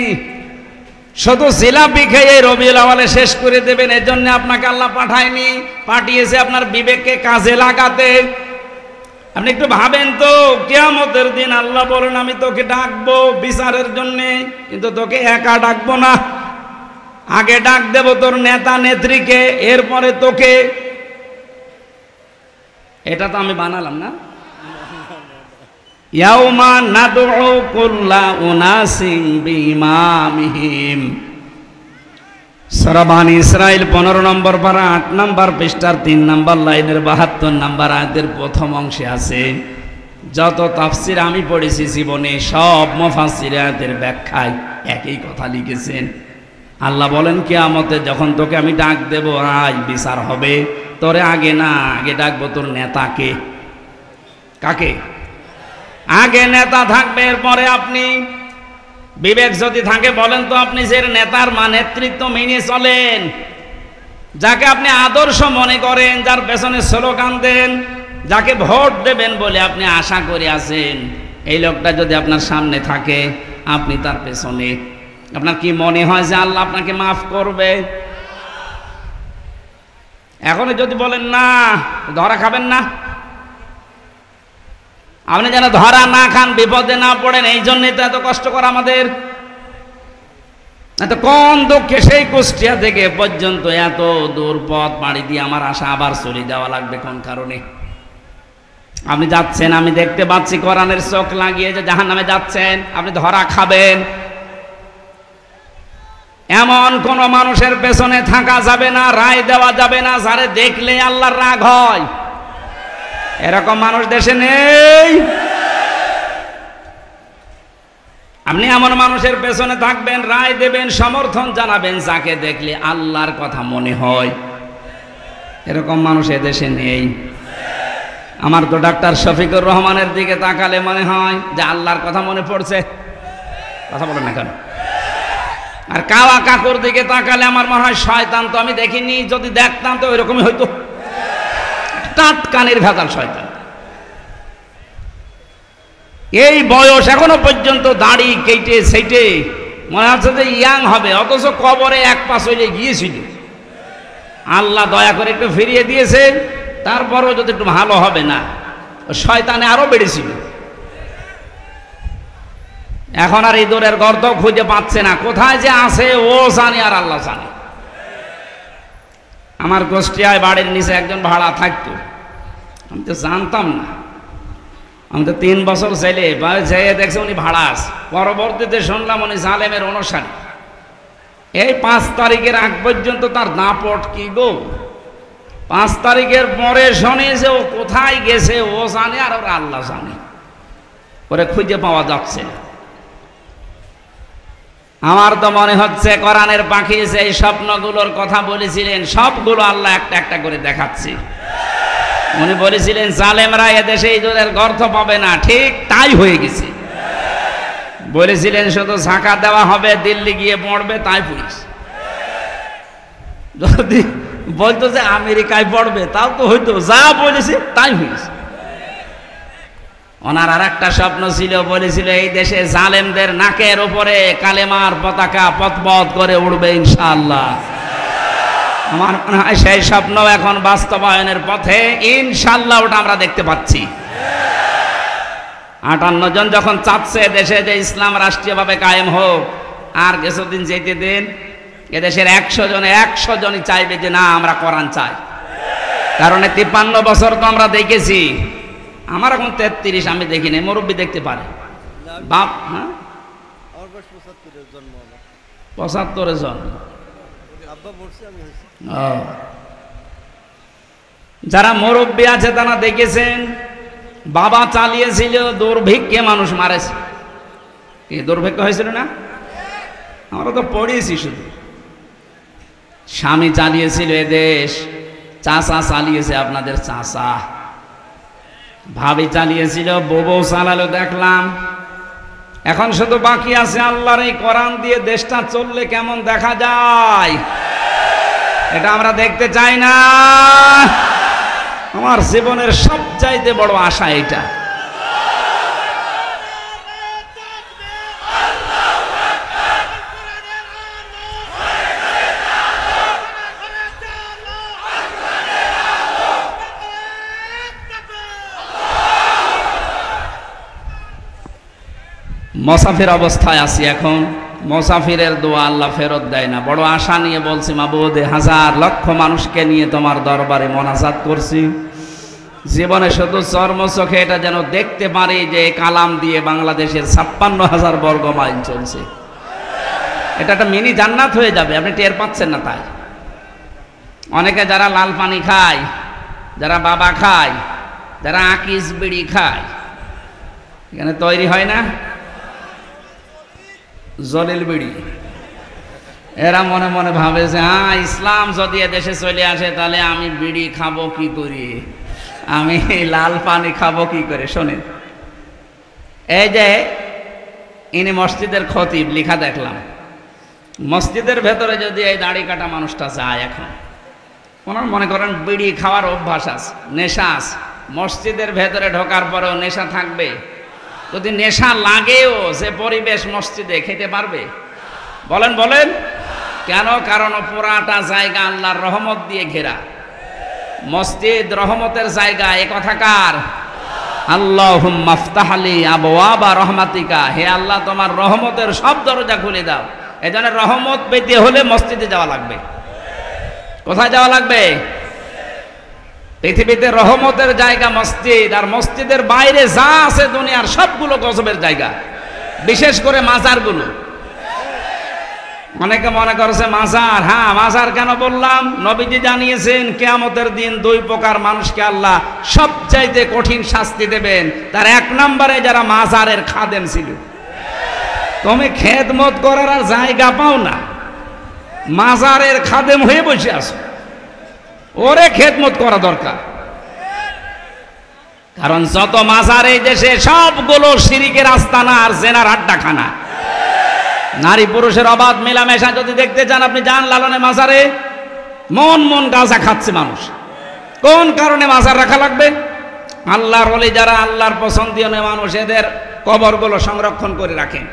শুধু জিলাপি খেয়ে রবিউল আউয়ালে শেষ করে দেবেন এজন্য আপনাকে আল্লাহ পাঠায়নি, পাঠিয়েছে আপনার বিবেককে কাজে লাগাতে। আপনি একটু ভাবেন তো, কিয়ামতের দিন আল্লাহ বলেন আমি তোকে ডাকবো বিচারের জন্য, কিন্তু তোকে একা ডাকবো না, আগে ডাক দেব তোর নেতা নেত্রীকে, এরপরে তোকে। এটা তো আমি বানালাম না। ইয়াউমা নাদউ কুল্লা উনাসিম বিইমামিহিম। সূরা বানী ইসরাঈল 15 নম্বর পারা 8 নম্বর পৃষ্ঠার 3 নম্বর লাইনের 72 নম্বর আয়াতের প্রথম অংশে আছে। যত তাফসীর আমি পড়েছি জীবনে সব মুফাসসির আয়াতের ব্যাখ্যায় একই কথা লিখেছেন। আল্লাহ বলেন, কিয়ামতে যখন তোকে আমি ডাক দেব, আজ বিচার হবে, তোরে আগে না, আগে ডাকবো তোর নেতাকে। কাকে? আগে নেতা থাকবে, এরপরে আপনি। বিবেক যদি থাকে বলেন তো, আপনি যে নেতার নেতৃত্ব মেনে চলেন, যাকে আপনি আদর্শ মনে করেন, যার পেছনে স্লোগান দেন, যাকে ভোট দেবেন বলে আপনি আশা করে আছেন, এই লোকটা যদি আপনার সামনে থাকে, আপনি তার পেছনে, আপনার কি মনে হয় যে আল্লাহ আপনাকে মাফ করবে? এখন যদি বলেন না, ধরা খাবেন না। আপনি যেন ধরা না খান, বিপদে না পড়েন, এই জন্যই তো এত কষ্ট করা আমাদের। এত কোন দুঃখে সেই কুষ্টিয়া থেকে পর্যন্ত এত দূর পথ পাড়ি দিয়ে আমার আশা আবার চলে যাওয়া লাগবে কোন কারণে? আপনি যাচ্ছেন, আমি দেখতে পাচ্ছি কোরআনের চোখ লাগিয়ে যে জাহান্নামে যাচ্ছেন, আপনি ধরা খাবেন। এমন কোন মানুষের পেছনে থাকা যাবে না, রায় দেওয়া যাবে না যারে দেখলে আল্লাহর রাগ হয়। এরকম মানুষ দেশে নেই। আপনি এমন মানুষের পেছনে থাকবেন, রায় দেবেন, সমর্থন জানাবেন যাকে দেখলে আল্লাহর কথা মনে হয়। এরকম মানুষ এদেশে নেই। আমার তো ডাক্তার শফিকুর রহমানের দিকে তাকালে মনে হয় যে আল্লাহর কথা মনে পড়ছে। কথা বলেন না কেন? আর কাওয়া কাকুর দিকে তাকালে আমার মনে হয় শয়তান তো আমি দেখিনি, যদি দেখতাম তো ওইরকমই হইতো, টাটকানির ভেজাল শয়তান। এই বয়স এখনো পর্যন্ত দাড়ি কেটে সেইটে মনে হচ্ছে যে ইয়াং হবে, অথচ কবরে এক পা চলে গিয়েছিল। আল্লাহ দয়া করে একটু ফিরিয়ে দিয়েছে, তারপরও যদি একটু ভালো হবে না, শয়তানে আরো বেড়েছিল। এখন আর ইঁদুরের গর্ত খুঁজে পাচ্ছে না, কোথায় যে আছে ও জানে আর আল্লাহ জানে। আমার কুষ্টিয়ায় বাড়ির নিচে একজন ভাড়া থাকতো, আমি তো জানতাম না। আমি তো 3 বছর ছেলে যেয়ে দেখছি উনি ভাড়া আছে। পরবর্তীতে শুনলাম উনি জালেমের অনুসারী। এই 5 তারিখের আগ পর্যন্ত তার দাপট কি গো! 5 তারিখের পরে শুনি যে ও কোথায় গেছে ও জানে আর ওরা আল্লাহ জানে, ওরে খুঁজে পাওয়া যাচ্ছে না। আমার তো মনে হচ্ছে কোরআনের পাখি যে এই স্বপ্নগুলোর কথা বলেছিলেন সবগুলো আল্লাহ একটা একটা করে দেখাচ্ছে। উনি বলেছিলেন জালেমরা এদেশে ইঁদুরের গর্ত পাবে না, ঠিক তাই হয়ে গেছে। বলেছিলেন শুধু ঝাঁকা দেওয়া হবে, দিল্লি গিয়ে পড়বে, তাই পুলিশ। যদি বলতো যে আমেরিকায় পড়বে তাও তো হইতো, যা বলেছে তাই হয়েছে। ওনার আর একটা স্বপ্ন ছিল, বলেছিল এই দেশে জালেমদের নাকের উপরে কালেমার পতাকা পথ করে উড়বে ইনশাআল্লাহ। আমার মনে হয় সেই স্বপ্ন এখন বাস্তবায়নের পথে ইনশাআল্লাহ, ওটা আমরা দেখতে পাচ্ছি। 58 জন যখন চাচ্ছে দেশে যে ইসলাম রাষ্ট্রীয়ভাবে কায়েম হোক, আর কিছুদিন যেতে দিন, এদেশের 100 জনই চাইবে যে না আমরা কোরআন চাই। কারণ 53 বছর তো আমরা দেখেছি, আমার এখন 33, আমি দেখিনি, মুরব্বী দেখতে পারে বাপ। হ্যাঁ 75 জন। যারা মুরব্বী আছে তারা দেখেছেন, বাবা চালিয়েছিল, দুর্ভিক্ষে মানুষ মারেছে। কি দুর্ভিক্ষ হয়েছিল না? আমরা তো পড়িয়েছি শুধু। স্বামী চালিয়েছিল এদেশ, চাচা চালিয়েছে, আপনাদের চাচা, ভাবি চালিয়েছিল, বউ চালালো দেখলাম। এখন শুধু বাকি আছে আল্লাহর এই কোরআন দিয়ে দেশটা চললে কেমন দেখা যায়, এটা আমরা দেখতে চাই না। আমার জীবনের সবচাইতে বড় আশা এটা। মুসাফির অবস্থায় আছি এখন, মুসাফিরের দোয়া আল্লাহ ফেরত দেয় না। বড় আশা নিয়ে বলছি, মাবুদ 1000 লক্ষ মানুষকে নিয়ে তোমার দরবারে মোনাজাত করছি, জীবনে শুধু চর্ম চোখে এটা যেন দেখতে পারি যে কালাম দিয়ে বাংলাদেশের 56,000 বর্গ মাইল চলছে। এটা একটা মিনি জান্নাত হয়ে যাবে, আপনি টের পাচ্ছেন না। তাই অনেকে যারা লাল পানি খায়, যারা বাবা খায়, যারা আকিস বিড়ি খায়, এখানে তৈরি হয় না জলিল বিড়ি, এরা মনে মনে ভাবে যে হ্যাঁ ইসলাম যদি এদেশে চলে আসে তাহলে আমি বিড়ি খাবো কি করে, আমি লাল পানি খাবো কি করে। শোনেন, এই যে ইনি মসজিদের খতিব, লেখা দেখলাম, মসজিদের ভেতরে যদি এই দাড়ি কাটা মানুষটা যায়, এখন ওনার মনে করেন বিড়ি খাওয়ার অভ্যাস আছে, নেশা আছে, মসজিদের ভেতরে ঢোকার পরেও নেশা থাকবে? যদি নেশা লাগেও যে পরিবেশ মসজিদে খেতে পারবে? বলেন বলেন কেন? কারণ পুরাটা জায়গা আল্লাহর রহমত দিয়ে ঘেরা। মসজিদ রহমতের জায়গা, এ কথা কার? আল্লাহুম্মা আফতাহলি আবওয়াবা রহমাতিকা, হে আল্লাহ তোমার রহমতের সব দরজা খুলে দাও। এজন্য রহমত পেতে হলে মসজিদে যাওয়া লাগবে। কোথায় যাওয়া লাগবে? পৃথিবীতে রহমতের জায়গা মসজিদ, আর মসজিদের বাইরে যা আছে দুনিয়ার সবগুলো গজবের জায়গা, বিশেষ করে মাজারগুলো। অনেকে মনে করছে মাজার, হ্যাঁ মাজার কেন বললাম? নবীজি জানিয়েছেন কিয়ামতের দিন 2 প্রকার মানুষকে আল্লাহ সবচাইতে কঠিন শাস্তি দেবেন। তার 1 নম্বরে যারা মাজারের খাদেম ছিল। তুমি খেদমত করার আর জায়গা পাও না, মাজারের খাদেম হয়ে বসে আছো, ওরে খেদমত করা দরকার। কারণ যত মাজার এই দেশে সবগুলো শিরিকের আস্তানা আর জেনার আড্ডাখানা। নারী পুরুষের অবাধ মেলামেশা যদি দেখতে চান, আপনি যান লালনে মাজারে, মন গাঁজা খাচ্ছে মানুষ। কোন কারণে মাজার রাখা লাগবে? আল্লাহর ওলি যারা আল্লাহর পছন্দীয় মানুষ, এদের কবরগুলো সংরক্ষণ করে রাখেন,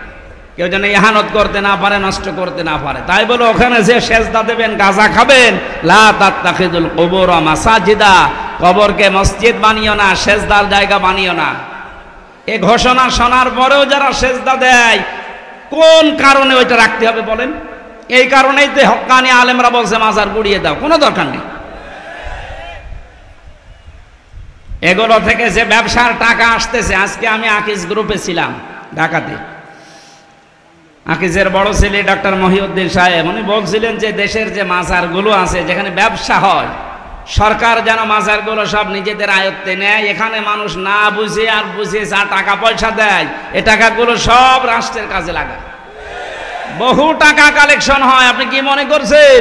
কেউ যেন ইহানত করতে না পারে, নষ্ট করতে না পারে। তাই বলে ওখানে যে সেজদা দেবেন, গাঁজা খাবেন, লা তাত্তাখিযুল কুবুর মাসাজিদা, কবরকে মসজিদ বানিও না, সেজদার জায়গা বানিও না। এই ঘোষণা শোনার পরেও যারা সেজদা দেয়, কোন কারণে ওইটা রাখতে হবে বলেন? এই কারণেই তো হক্কানি আলেমরা বলছে মাজার গুড়িয়ে দাও, কোনো দরকার নেই। এগুলো থেকে যে ব্যবসার টাকা আসতেছে, আজকে আমি আকিজ গ্রুপে ছিলাম ঢাকাতে, আকিজের বড় ছেলে ডক্টর মহিউদ্দিন সাহেব, উনি বলছিলেন যে দেশের যে মাজারগুলো আছে যেখানে ব্যবসা হয়, সরকার যেন মাজারগুলো সব নিজেদের আয়ত্তে নেয়, এখানে মানুষ না বুঝে আর বুঝে যা টাকা পয়সা দেয় এ টাকাগুলো সব রাষ্ট্রের কাজে লাগায়। বহু টাকা কালেকশন হয়। আপনি কি মনে করছেন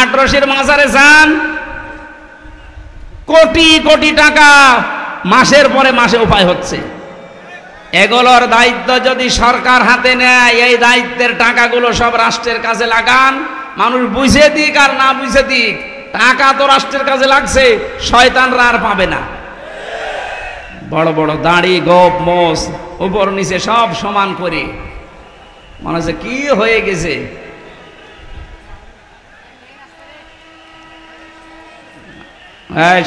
আটরশির মাজারে যান, কোটি কোটি টাকা মাসের পরে মাসে উপায় হচ্ছে। এগুলোর দায়িত্ব যদি সরকার হাতে নেয়, এই দায়িত্বের টাকাগুলো সব রাষ্ট্রের কাজে লাগান, মানুষ বুঝে দিক আর না বুঝে দিক, টাকা তো রাষ্ট্রের কাজে লাগছে, শয়তানরা আর পাবে না। বড় বড় দাড়ি, গোপ, মোষ, উপর নিচে সব সমান করে মনে হচ্ছে কি হয়ে গেছে।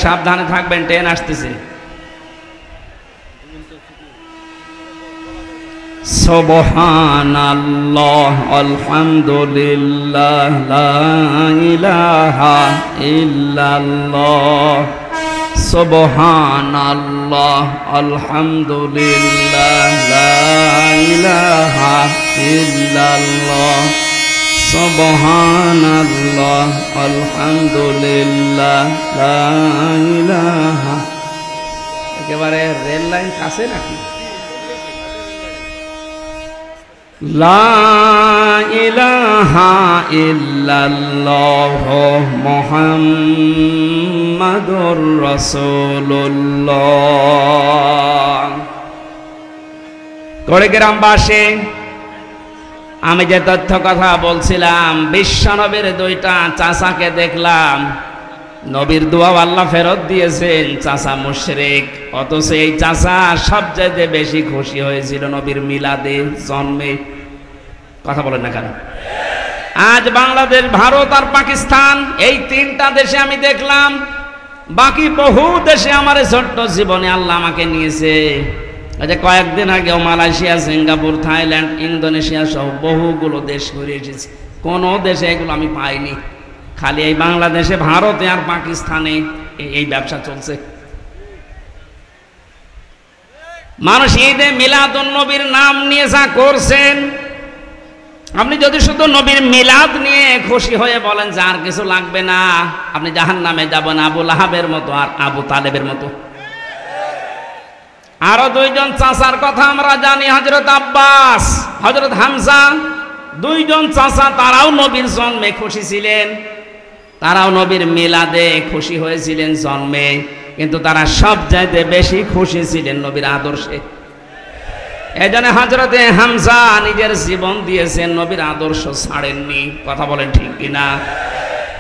সাবধানে থাকবেন, ট্রেন আসতেছে। সুবহানাল্লাহ আলহামদুলিল্লাহ লা ইলাহা ইল্লাল্লাহ, সুবহানাল্লাহ আলহামদুলিল্লাহ লা ইলাহা ইল্লাল্লাহ, সুবহানাল্লাহ আলহামদুলিল্লাহ লা ইলাহা। একেবারে রেল লাইন কাছে নাকি? লা ইলাহা ইল্লাল্লাহ মুহাম্মাদুর রাসূলুল্লাহ। কুড়িগ্রামবাসী, আমি যে তথ্য কথা বলছিলাম, বিশ্বনবীর দুইটা চাচাকে দেখলাম, নবীর দোয়া আল্লাহ ফেরত দিয়েছেন, চাচা মুশরিক, অথচ এই চাচা সবচেয়ে বেশি খুশি হয়েছিল নবীর মিলাদে, জন্মে। কথা বলেন না কেন? আজ বাংলাদেশ, ভারত আর পাকিস্তান, এই তিনটা দেশে আমি দেখলাম, বাকি বহু দেশে আমার ছোট্ট জীবনে আল্লাহ আমাকে নিয়েছে। যে কয়েকদিন আগেও মালয়েশিয়া, সিঙ্গাপুর, থাইল্যান্ড, ইন্দোনেশিয়া সহ বহুগুলো দেশ ঘুরে এসেছি, কোনো দেশে এগুলো আমি পাইনি। খালি এই বাংলাদেশে, ভারতে আর পাকিস্তানে এই ব্যবসা চলছে। মানুষ ঈদে মিলাদুন নবীর নাম নিয়ে যা করছেন, আপনি যদি শুধু নবীর মিলাদ নিয়ে খুশি হয়ে বলেন যে আর কিছু লাগবে না, আপনি জাহান্নামে যাবেন আবু লাহাবের মতো আর আবু তালেবের মতো। আরো দুইজন চাচার কথা আমরা জানি, হযরত আব্বাস, হযরত হামজা, দুইজন চাচা, তারাও নবীর জন্মে খুশি ছিলেন, তারাও নবীর মিলাদে খুশি হয়েছিলেন জন্মে, কিন্তু তারা সবচাইতে বেশি খুশি ছিলেন নবীর আদর্শে। এজন্য হযরতে হামজা নিজের জীবন দিয়েছেন, নবীর আদর্শ ছাড়েননি। কথা বলেন ঠিক কিনা?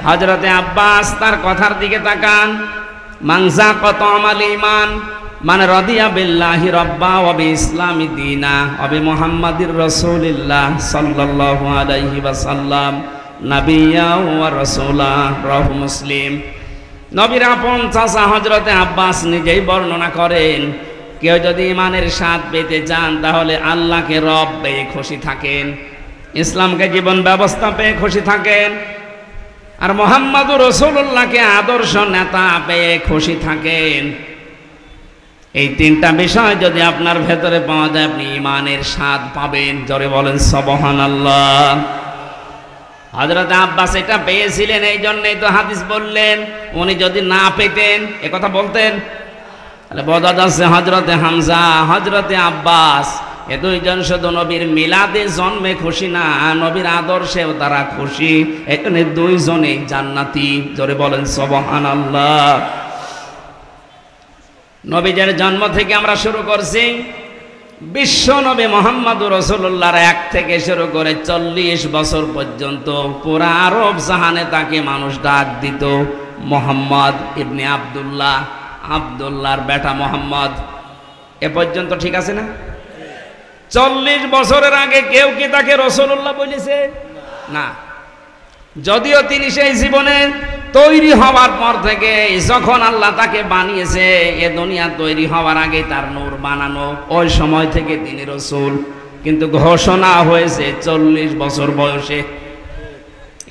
হযরতে আব্বাস, তার কথার দিকে তাকান, মানজা কত আমাল ঈমান মানে রাদিয়া বিল্লাহি রাব্বা ওয়া বিইসলামি দীনা ওয়া বিমুহাম্মাদির রাসূলিল্লাহ সাল্লাল্লাহু আলাইহি ওয়াসাল্লাম নাবিয়্যা ওয়া রাসূলা, রাহু মুসলিম। নবীর আপন চাচা হযরতে আব্বাস নিজেই বর্ণনা করেন, কেউ যদি ঈমানের স্বাদ পেতে চান তাহলে আল্লাহকে রব পেয়ে খুশি থাকেন, ইসলামকে জীবন ব্যবস্থা পেয়ে খুশি থাকেন, আর মুহাম্মাদুর রাসূলুল্লাহকে আদর্শ নেতা পেয়ে খুশি থাকেন। এই তিনটা বিষয় যদি আপনার ভেতরে পাওয়া যায়, আপনি ঈমানের স্বাদ পাবেন। জোরে বলেন সুবহানাল্লাহ। হযরত আব্বাস এটা পেয়েছিলেন, এই জন্যই তো হাদিস বললেন, উনি যদি না পেতেন এ কথা বলতেন, তাহলে বোঝা যাচ্ছে হযরতে হামজা, হযরতে আব্বাস, এ দুইজন শুধু নবীর মিলাদে জন্মে খুশি না, নবীর আদর্শেও তারা খুশি। এখানে দুইজনেই জান্নাতি। জোরে বলেন সুবহানাল্লাহ। নবীদের জন্ম থেকে আমরা শুরু করছি, বিশ্ব নবী মুহাম্মদুর রাসূলুল্লাহর 1 থেকে শুরু করে 40 বছর পর্যন্ত পুরা আরব জাহানে তাকে মানুষ ডাক দিত মুহাম্মদ ইবনে আব্দুল্লাহ, আব্দুল্লাহর বেটা মুহাম্মদ। এ পর্যন্ত ঠিক আছে না? 40 বছরের আগে কেউ কি তাকে রাসূলুল্লাহ বলেছে? না। যদিও তিনি সেই জীবনে তৈরি হওয়ার পর থেকে, যখন আল্লাহ তাকে বানিয়েছে, এ দুনিয়া তৈরি হওয়ার আগে তার নূর বানানো, ওই সময় থেকে তিনি রাসূল, কিন্তু ঘোষণা হয়েছে 40 বছর বয়সে।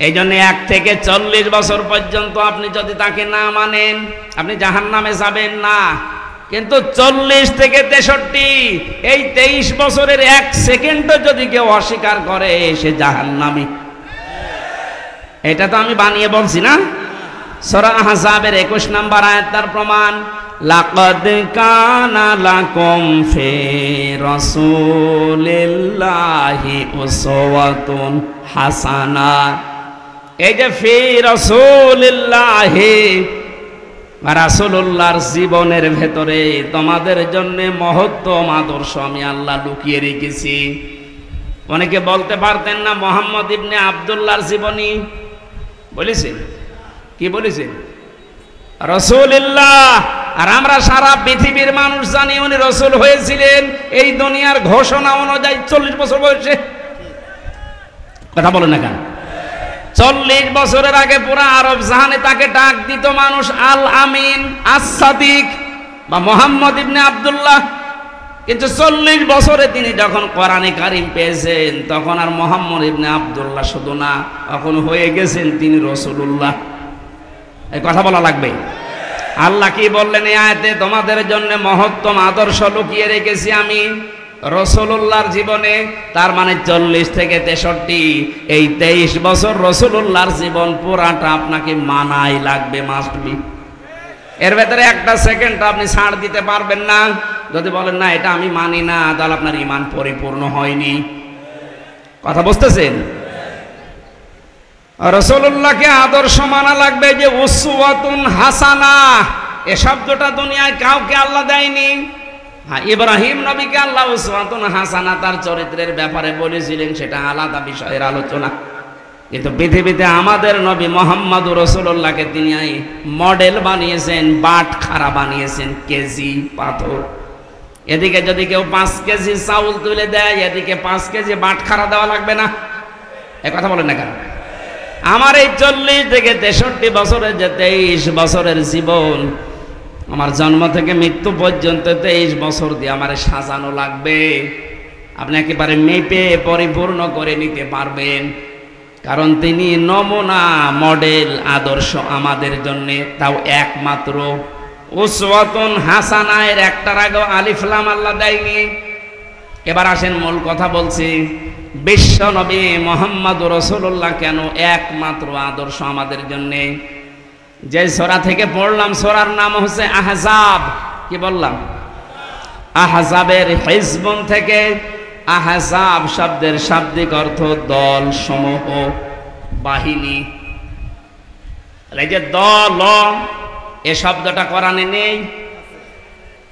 এই জন্য 1 থেকে 40 বছর পর্যন্ত আপনি যদি তাকে না মানেন, আপনি জাহান্নামে যাবেন না। কিন্তু 40 থেকে 63, এই 23 বছরের 1 সেকেন্ডও যদি কেউ অস্বীকার করে, সে জাহান্নামী। এটা তো আমি বানিয়ে বলছি না, সূরা আহজাবের 21 নম্বর আয়াত তার প্রমাণ। লাকাদ কানা লাকুম ফি রাসূলিল্লাহি উসওয়াতুন হাসানা। এই যে ফি রাসূলিল্লাহি, রাসূলুল্লাহর জীবনের ভেতরে তোমাদের জন্য মহত্তম আদর্শ আমি আল্লাহ লুকিয়ে রেখেছি। অনেকে বলতে পারতেন না মুহাম্মদ ইবনে আব্দুল্লাহর জীবনী বলেছেন, কি বলেছেন? রাসূলুল্লাহ। আর আমরা সারা পৃথিবীর মানুষ জানি উনি রাসূল হয়েছিলেন এই দুনিয়ার ঘোষণা অনুযায়ী 40 বছর বয়সে। কথা বলেন না কেন? 40 বছরের আগে পুরা আরব জাহানে তাকে ডাক দিত মানুষ আল আমিন, আস-সাদিক বা মুহাম্মদ ইবনে আব্দুল্লাহ। কিন্তু 40 বছরে তিনি যখন কোরআনে কারীম পেয়েছেন তখন আর মুহাম্মদ ইবনে আব্দুল্লাহ শুধু না, এখন হয়ে গেছেন তিনি রাসূলুল্লাহ। এই কথা বলা লাগবে। আল্লাহ কি বললেন এই আয়াতে? তোমাদের জন্য মহত্তম আদর্শ লুকিয়ে রেখেছি আমি রাসূলুল্লাহর জীবনে। তার মানে 40 থেকে 63 এই 23 বছর রাসূলুল্লাহর জীবন পুরাটা আপনাকে মানাই লাগবে, মাস্ট বি। এর ভেতরে একটা সেকেন্ড আপনি ছাড় দিতে পারবেন না। যদি বলেন না এটা আমি মানি না, তাহলে আপনার ঈমান পরিপূর্ণ হয়নি। কথা বুঝতেছেন? রাসূলুল্লাহকে আদর্শ মানা লাগবে। যে উসওয়াতুন হাসানা, এ শব্দটা দুনিয়ায় কাউকে আল্লাহ দেয়নি। হ্যাঁ, ইব্রাহিম নবীকে আল্লাহ উসওয়াতুন হাসানা তার চরিত্রের ব্যাপারে বলেছিলেন, সেটা আলাদা বিষয়ের আলোচনা। কিন্তু পৃথিবীতে আমাদের নবী মুহাম্মদুর রাসূলুল্লাহকে তিনি মডেল বানিয়েছেন, বাটখারা বানিয়েছেন, কেজি পাথর। এদিকে যদি কেউ 5 কেজি চাউল তুলে দেয়, এদিকে 5 কেজি বাটখারা দেওয়া লাগবে না? এ কথা বলেন না কেন? আমার এই 40 থেকে 63 বছরের যে 23 বছরের জীবন, আমার জন্ম থেকে মৃত্যু পর্যন্ত 23 বছর দিয়ে আমার সাজানো লাগবে। আপনি একেবারে মেপে পরিপূর্ণ করে নিতে পারবেন, কারণ তিনি নমুনা, মডেল, আদর্শ আমাদের জন্য। তাও একমাত্র উসওয়াতুন হাসানা এর একটার আগে আলিফ লাম আল্লাহ দেয়নি। এবার আসেন মূল কথা বলছি। বিশ্ব নবী মুহাম্মদুর রাসূলুল্লাহ কেন একমাত্র আদর্শ আমাদের জন্য? যে সূরা থেকে পড়লাম, সূরার নাম হচ্ছে আহজাব। কি বললাম? আহজাবের হিজবুন থেকে। আহজাব শব্দের শাব্দিক অর্থ দল, সমূহ, বাহিনী। এই যে দল, এ শব্দটা কোরআনে নেই।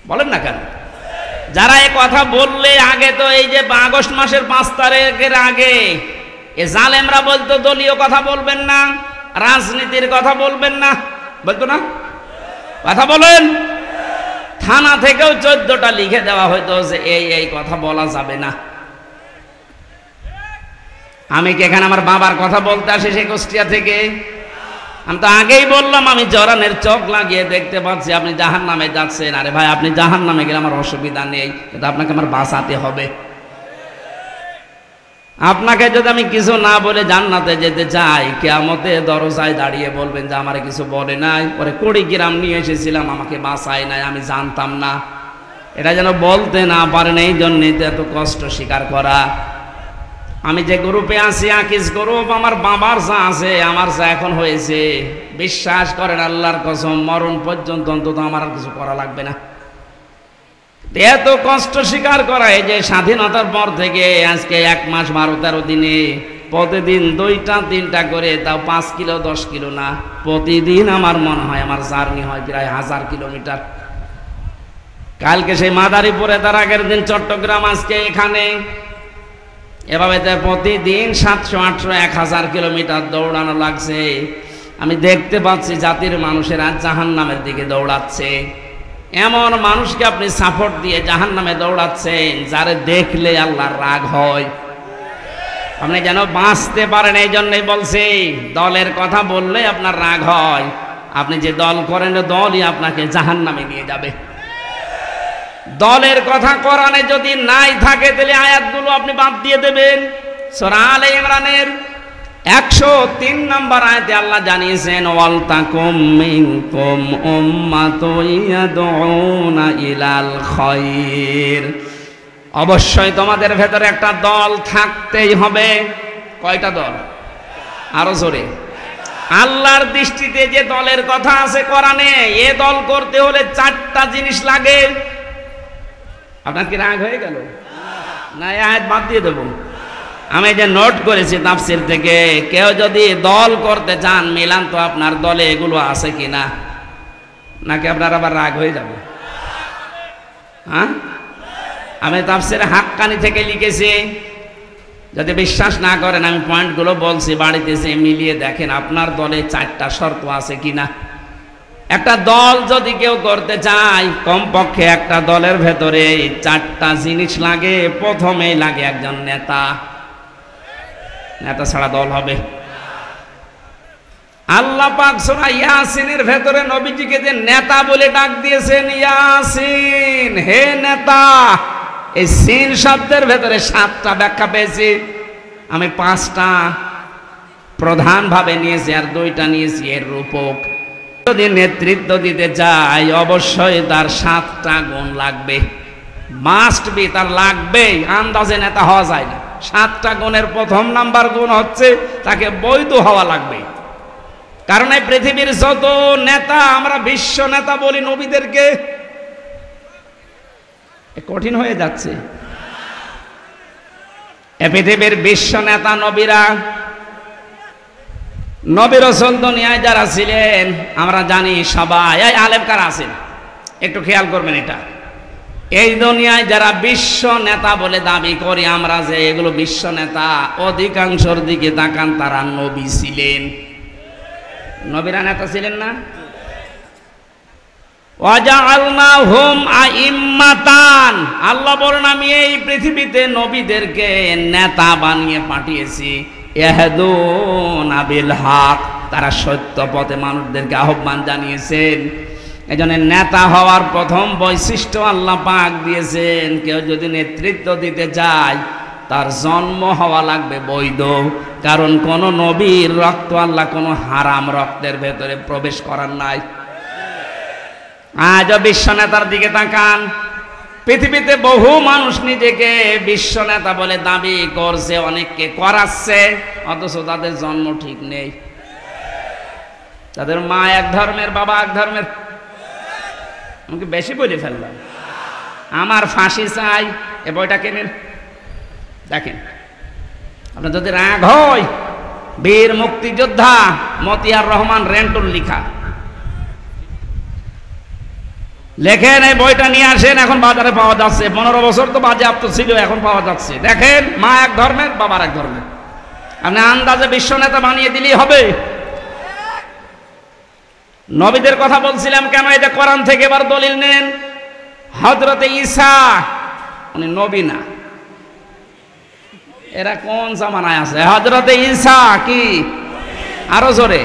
বলেন না কেন? যারা এই কথা বললে আগে তো এই যে আগস্ট মাসের 5 তারিখের আগে এ জালেমরা বলতো দলীয় কথা বলবেন না, রাজনীতির কথা বলবেন না, বলতো না? কথা বলেন। থানা থেকেও 14টা লিখে দেওয়া হয়তো যে এই কথা বলা যাবে না। আমি কি এখানে আমার বাবার কথা বলতে আসি সেই কুষ্টিয়া থেকে? আমি তো আগেই বললাম আমি জরানের চোখ লাগিয়ে দেখতে পাচ্ছি আপনি জাহান্নামে যাচ্ছেন। আরে ভাই, আপনি জাহান্নামে গেলে আমার অসুবিধা নেই, কিন্তু আপনাকে আমার বাঁচাতে হবে। আপনাকে যদি আমি কিছু না বলে জান্নাতে যেতে চাই, কিয়ামতে দরজায় দাঁড়িয়ে বলবেন যে আমারে কিছু বলে নাই, পরে কুড়িগ্রাম নিয়ে এসেছিলাম আমাকে বাঁচায় নাই, আমি জানতাম না। এটা যেন বলতে না পারেন, এই জন্যই তো এত কষ্ট স্বীকার করা। আমি যে গ্রুপে আছি, আকিস গ্রুপ, আমার বাবার যা আছে আমার যা এখন হয়েছে, বিশ্বাস করেন আল্লাহর কসম, মরণ পর্যন্ত অন্তত আমার আর কিছু করা লাগবে না। এত কষ্ট স্বীকার করা, এই যে স্বাধীনতার পর থেকে আজকে 1 মাস 12-13 দিনে প্রতিদিন 2-3টা করে, তাও 5 কিলো 10 কিলো না, প্রতিদিন আমার মনে হয় আমার জার্নি হয় প্রায় 1000 কিলোমিটার। কালকে সেই মাদারীপুরে, তার আগের দিন চট্টগ্রাম, আজকে এখানে, এভাবে প্রতিদিন 700-800-1000 কিলোমিটার দৌড়ানো লাগছে। আমি দেখতে পাচ্ছি জাতির মানুষেরা জাহান্নামের দিকে দৌড়াচ্ছে। এমন মানুষকে আপনি সাপোর্ট দিয়ে জাহান্নামে দৌড়াচ্ছেন, যারে দেখলে আল্লাহর রাগ হয়। আপনি যেন বাঁচতে পারেন, এই জন্যই বলছি, দলের কথা বললে আপনার রাগ হয়। আপনি যে দল করেন, দলই আপনাকে জাহান্নামে নিয়ে যাবে। দলের কথা কোরআনে যদি নাই থাকে, তাহলে আয়াতগুলো আপনি বাদ দিয়ে দেবেন। সূরা আলে ইমরানের 103 নম্বর আয়াতে আল্লাহ জানিয়েছেন, ওয়াল তাকুম মিনকুম উম্মাতুন ইয়াদউনা ইলাল খায়র। অবশ্যই তোমাদের ভেতরে একটা দল থাকতেই হবে। কয়টা দল? আরো জোরে। আল্লাহর দৃষ্টিতে যে দলের কথা আছে কোরআনে, এ দল করতে হলে 4টা জিনিস লাগে। আপনার কি রাগ হয়ে গেল? না, এই আয়াত বাদ দিয়ে দেব। আমি যে নোট করেছি তাফসীর থেকে, কেউ যদি দল করতে চান মিলান তো আপনার দলে এগুলো আছে কিনা, নাকি আপনার আবার রাগ হয়ে যাবে? হ্যাঁ, আমি তাফসীরে হাক্কানি থেকে লিখেছি। যদি বিশ্বাস না করেন আমি পয়েন্টগুলো বলছি, বাড়িতে এসে মিলিয়ে দেখেন আপনার দলে 4টা শর্ত আছে কিনা। একটা দল যদি কেউ করতে চায়, কমপক্ষে একটা দলের ভেতরে 4টা জিনিস লাগে। প্রথমেই লাগে একজন নেতা। নেতা ছাড়া দল হবে? আল্লাহ পাক সূরা ইয়াসিনের ভেতরে নবীজিকে যে নেতা বলে ডাক দিয়েছেন, ইয়াসিন হে নেতা, এই সিন শব্দের ভেতরে 7টা ব্যাখ্যা পেয়েছি। আমি 5টা প্রধানভাবে নিয়েছি আর 2টা নিয়েছি এর রূপক। যদি নেতৃত্ব দিতে চাই অবশ্যই তার 7টা গুণ লাগবে, মাস্ট বি, তার লাগবেই, আন্দাজে নেতা হওয়া যায় না। 7টা গুণের প্রথম নাম্বার গুণ হচ্ছে তাকে বৈধ হওয়া লাগবে। কারণ এই পৃথিবীর যত নেতা, আমরা বিশ্ব নেতা বলি নবীদেরকে, কঠিন হয়ে যাচ্ছে। এ পৃথিবীর বিশ্ব নেতা নবীরা, নবী রাসূল দুনিয়ায় যারা ছিলেন আমরা জানি সবাই। এই আলেম কারা আছেন একটু খেয়াল করবেন। এটা এই দুনিয়ায় যারা বিশ্ব নেতা বলে দাবি করি আমরা, যে এগুলো বিশ্ব নেতা, অধিকাংশের দিকে তাকান তারা নবী ছিলেন। নবীরা নেতা ছিলেন না? ওয়াজআলনাহুম আইম্মাতান, আল্লাহ বলেন আমি এই পৃথিবীতে নবীদেরকে নেতা বানিয়ে পাঠিয়েছি। ইয়াহদুনা বিল হক, তারা সত্য পথে মানুষদেরকে আহ্বান জানিয়েছেন। এজন্য নেতা হওয়ার প্রথম বৈশিষ্ট্য আল্লাহ পাক দিয়েছেন, কেউ যদি নেতৃত্ব দিতে চায় তার জন্ম হওয়া লাগবে বৈধ। কারণ কোন নবীর রক্ত আল্লাহ কোনো হারাম রক্তের ভেতরে প্রবেশ করার নাই। আজ বিশ্ব নেতার দিকে তাকান, পৃথিবীতে বহু মানুষ নিজেকে বিশ্ব নেতা বলে দাবি করছে, অনেককে করাচ্ছে, অথচ তাদের জন্ম ঠিক নেই। তাদের মা এক ধর্মের, বাবা এক ধর্মের। আমাকে বেশি বলে ফেললাম। আমার ফাঁসি চাই, এ বইটা কেনেন, দেখেন। আপনার যদি রাগ হয়, বীর মুক্তিযোদ্ধা মতিয়ার রহমান রেন্টুর লিখা, লেখেন এই বইটা নিয়ে আসেন। এখন বাজারে পাওয়া যাচ্ছে, 15 বছর তো বাজেয়াপ্ত ছিল, এখন পাওয়া যাচ্ছে। দেখেন, মা এক ধর্মের, বাবার এক ধর্মের। আপনি আন্দাজে বিশ্ব নেতা বানিয়ে দিলেই হবে। নবীদের কথা বলছিলাম কেন, এটা কোরআন থেকে এবার দলিল নেন। হযরতে ঈসা উনি নবী না, এরা কোন জামানায় আছে? হযরতে ঈসা কি? আরো জোরে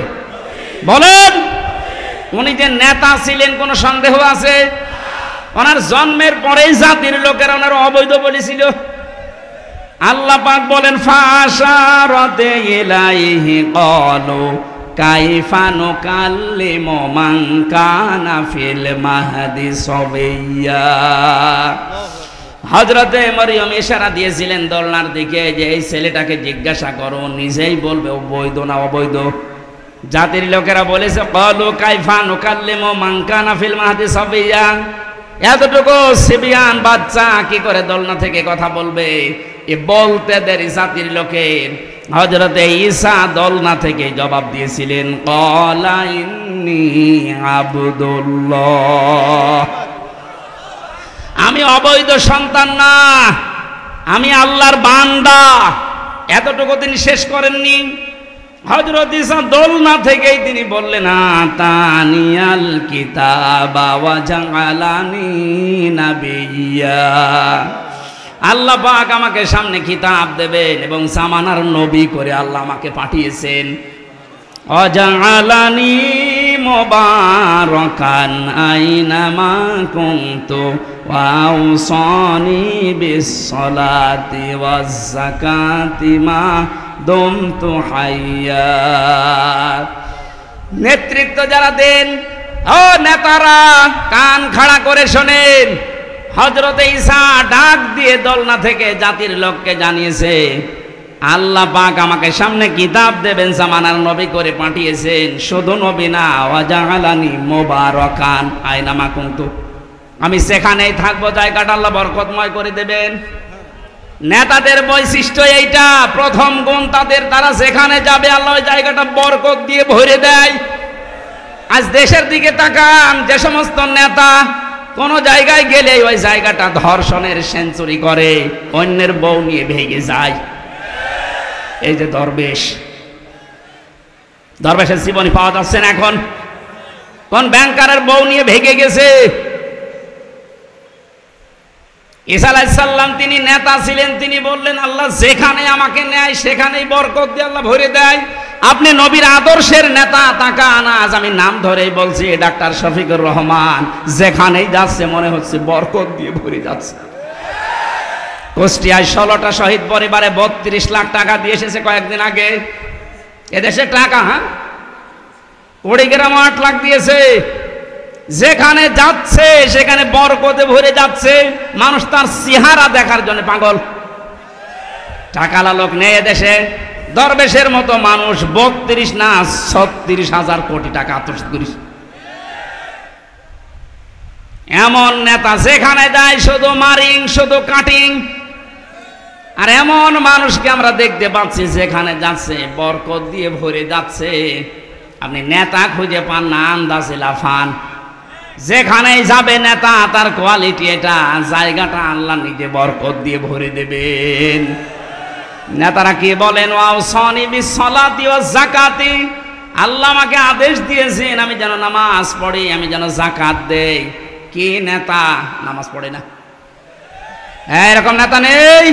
বলেন। উনি যে নেতা ছিলেন কোনো সন্দেহ আছে? ওনার জন্মের পরেই জাতির লোকেরা ওনার অবৈধ বলেছিল। আল্লাহ পাক বলেন ফাশারাতে ইলাইহি ক্বালু কাইফা নুকাল্লিমু মান কানা ফিল মাহদি সাবিয়্যা। হযরতে মরিয়ম ইশারা দিয়েছিলেন দোলনার দিকে যে এই ছেলেটাকে জিজ্ঞাসা করো, নিজেই বলবে ও বৈধ না অবৈধ। জাতির লোকেরা বলেছে ক্বালু কাইফা নুকাল্লিমু মান কানা ফিল মাহদি সাবিয়্যা, এতটুকু সিবিয়ান বাচ্চা কি করে দোলনা থেকে কথা বলবে? এ বলতে দেরি জাতির লোকের। হযরতে ঈসা দোলনা থেকে জবাব দিয়েছিলেন ক্বালা ইন্নী আবদুল্লাহ, আমি অবৈধ সন্তান না, আমি আল্লাহর বান্দা। এতটুকু তিনি শেষ করেননি। হযরত ঈসা দোলনা থেকেই তিনি বললেন আতানিয়াল কিতাবা ওয়া জাআলানি নাবিয়্যা, আল্লাহ পাক আমাকে সামনে কিতাব দেবেন এবং জামানার নবী করে আল্লাহ আমাকে পাঠিয়েছেন। ওয়া জাআলানি মুবারাকান আইনামা কুনতু ওয়া আওসানি বিস সালাতি ওয়াজ যাকাতি মা দুমতু হাইয়া। নেতৃত্ব যারা দেন, ও নেতারা কান খাড়া করে শোনেন। হযরতে ঈসা ডাক দিয়ে দোলনা থেকে জাতির লোককে জানিয়েছে আল্লাহ পাক আমাকে সামনে কিতাব দেবেন, জামানার নবী করে পাঠিয়েছেন। শুধু নবী না, ওয়াজআলানি মুবারাকান আইনামা কুনতু, আমি সেখানেই থাকবো, জায়গাটা আল্লাহ বরকতময় করে দেবেন। নেতাদের বৈশিষ্ট্য এইটা, প্রথম গুণ তাদের, তারা যেখানে যাবে আল্লাহ ওই জায়গাটা বরকত দিয়ে ভরে দেয়। আজ দেশের দিকে তাকান, যে সমস্ত নেতা কোন জায়গায় গেলে ওই জায়গাটা ধর্ষণের সেঞ্চুরি করে, অন্যের বউ নিয়ে ভেগে যায়। এই যে দরবেশের জীবনী পাওয়া যাচ্ছে না এখন। কোন ব্যাংকারের বউ নিয়ে ভেগে গেছে। ঈসা আলাইহিস সালাম তিনি নেতা ছিলেন, তিনি বললেন আল্লাহ যেখানে আমাকে নেয় সেখানেই বরকত দিয়ে আল্লাহ ভরে দেয়। আপনি নবীর আদর্শের নেতা, তাকান আজ আমি নাম ধরেই বলছি, ডাক্তার শফিকুর রহমান যেখানেই যাচ্ছে মনে হচ্ছে বরকত দিয়ে ভরে যাচ্ছে। কুষ্টিয়ায় 16টা শহীদ পরিবারে 32 লাখ টাকা দিয়ে এসেছে কয়েকদিন আগে। এদেশে টাকা, হ্যাঁ, কুড়িগ্রাম 8 লাখ দিয়েছে। যেখানে যাচ্ছে সেখানে বরকতে ভরে যাচ্ছে। মানুষ তার চেহারা দেখার জন্য পাগল। টাকালা লোক নেই এদেশে। দরবেশের মতো মানুষ 32 না 36,000 কোটি টাকা আত্মসাৎ করেছে। এমন নেতা যেখানে যায় শুধু মারিং, শুধু কাটিং। আর এমন মানুষকে আমরা দেখতে পাচ্ছি যেখানে যাচ্ছে বরকত দিয়ে ভরে যাচ্ছে। আপনি নেতা খুঁজে পান না, আন্দাজে লাফান। যেখানেই যাবে নেতা, তার কোয়ালিটি এটা, জায়গাটা আল্লাহ নিজে বরকত দিয়ে ভরে দেবেন। নেতারা কি বলেন, ওয়াউসানি বিসসালাতি ওয়াজ যাকাতি, আল্লাহ আমাকে আদেশ দিয়েছেন আমি যেন নামাজ পড়ি, আমি যেন যাকাত দেই। কি নেতা নামাজ পড়ে না? এরকম নেতা নেই।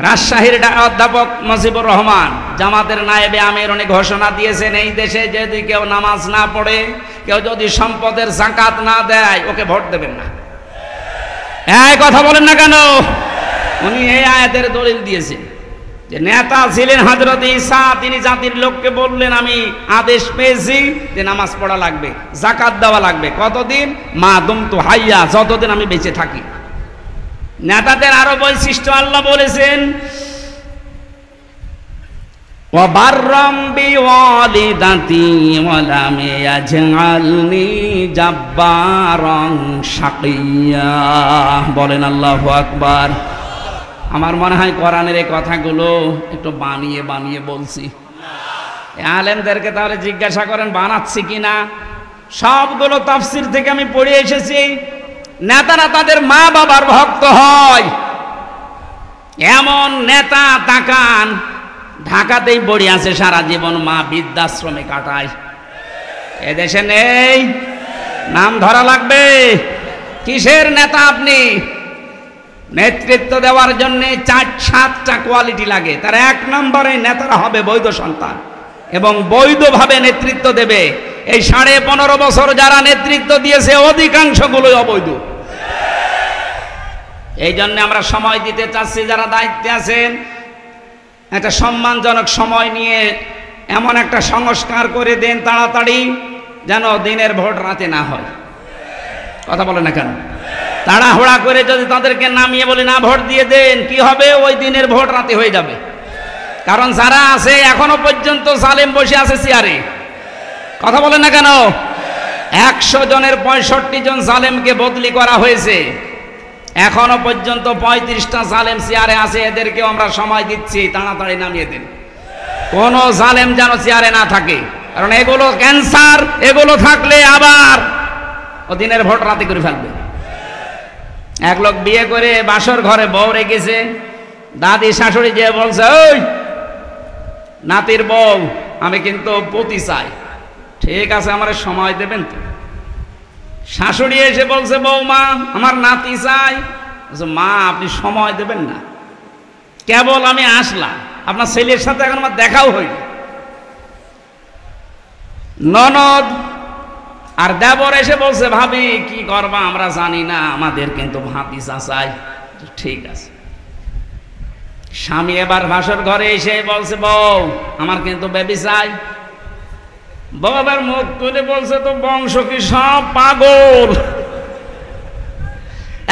রাজশাহীর অধ্যাপক মুজিবুর রহমান জামাতের নায়েবে আমির, উনি ঘোষণা দিয়েছেন এই দেশে যদি কেউ নামাজ না পড়ে, কেউ যদি সম্পদের যাকাত না দেয়, ওকে ভোট দেবেন না। এই কথা বলেন না কেন? উনি এই আয়াতের দলিল দিয়েছেন যে নেতা ছিলেন হযরত ঈসা, তিনি জাতির লোককে বললেন আমি আদেশ পেয়েছি যে নামাজ পড়া লাগবে, যাকাত দেওয়া লাগবে। কতদিন? মা দুমতু হাইয়া, যতদিন আমি বেঁচে থাকি। নেতাদের আরো বৈশিষ্ট্য আল্লাহ বলেছেন, ওয়া বাররাম বিওয়ালিদাতি ওয়া লাম ইয়াজআলনি জাব্বারান শাকিয়্যা। বলেন আল্লাহু আকবার। আমার মনে হয় কোরআনের এই কথাগুলো একটু বানিয়ে বানিয়ে বলছি। আলেমদেরকে তাহলে জিজ্ঞাসা করেন বানাচ্ছি কিনা। সবগুলো তাফসীর থেকে আমি পড়ে এসেছি। নেতারা তাদের মা বাবার ভক্ত হয়। এমন নেতা তাকান, ঢাকাতেই পড়ে আছে সারা জীবন, মা বৃদ্ধাশ্রমে কাটায়। এদেশে নেই। নাম ধরা লাগবে। কিসের নেতা আপনি? নেতৃত্ব দেওয়ার জন্য 4-7টা কোয়ালিটি লাগে। তার 1 নম্বরে নেতারা হবে বৈধ সন্তান এবং বৈধভাবে নেতৃত্ব দেবে। এই 15.5 বছর যারা নেতৃত্ব দিয়েছে অধিকাংশগুলোই অবৈধ। এই জন্য আমরা সময় দিতে চাচ্ছি, যারা দায়িত্বে আছেন একটা সম্মানজনক সময় নিয়ে এমন একটা সংস্কার করে দেন তাড়াতাড়ি, যেন দিনের ভোট রাতে না হয়। কথা বলে না কেন? তাড়াহুড়া করে যদি তাদেরকে নামিয়ে বলি না ভোট দিয়ে দেন, কি হবে? ওই দিনের ভোট রাতে হয়ে যাবে। কারণ যারা আছে এখনো পর্যন্ত জালেম বসে আছে চেয়ারে। কথা বলে না কেন? 100 জনের 65 জন জালেমকে বদলি করা হয়েছে। এখনো পর্যন্ত 35টা জালেম চেয়ারে আছে। এদেরকেও আমরা সময় দিচ্ছি, তাড়াতাড়ি নামিয়ে দেন। কোন জালেম যেন চেয়ারে না থাকে, কারণ এগুলো ক্যান্সার। এগুলো থাকলে আবার ও দিনের ভোট রাতে করে ফেলবে। এক লোক বিয়ে করে বাসর ঘরে বউ রেখেছে, দাদি শাশুড়ি যে বলছে, ওই নাতির বউ আমি কিন্তু পতি চাই। ঠিক আছে, আমার সময় দেবেন তো? শাশুড়ি এসে বলছে, বৌমা আমার নাতি চাই। মা আপনি সময় দেবেন না? কেবল আমি আসলাম, আপনার ছেলের সাথে এখন আমার দেখাও হয়নি। ননদ আর দেবর এসে বলছে, ভাবি কি করবা আমরা জানি না, আমাদের কিন্তু ভাতিজা চাই। ঠিক আছে। স্বামী এবার ভাসর ঘরে এসে বলছে, বউ আমার কিন্তু বেবি চাই। বউ আবার মুখ তুলে বলছে, তো বংশ কি সব পাগল?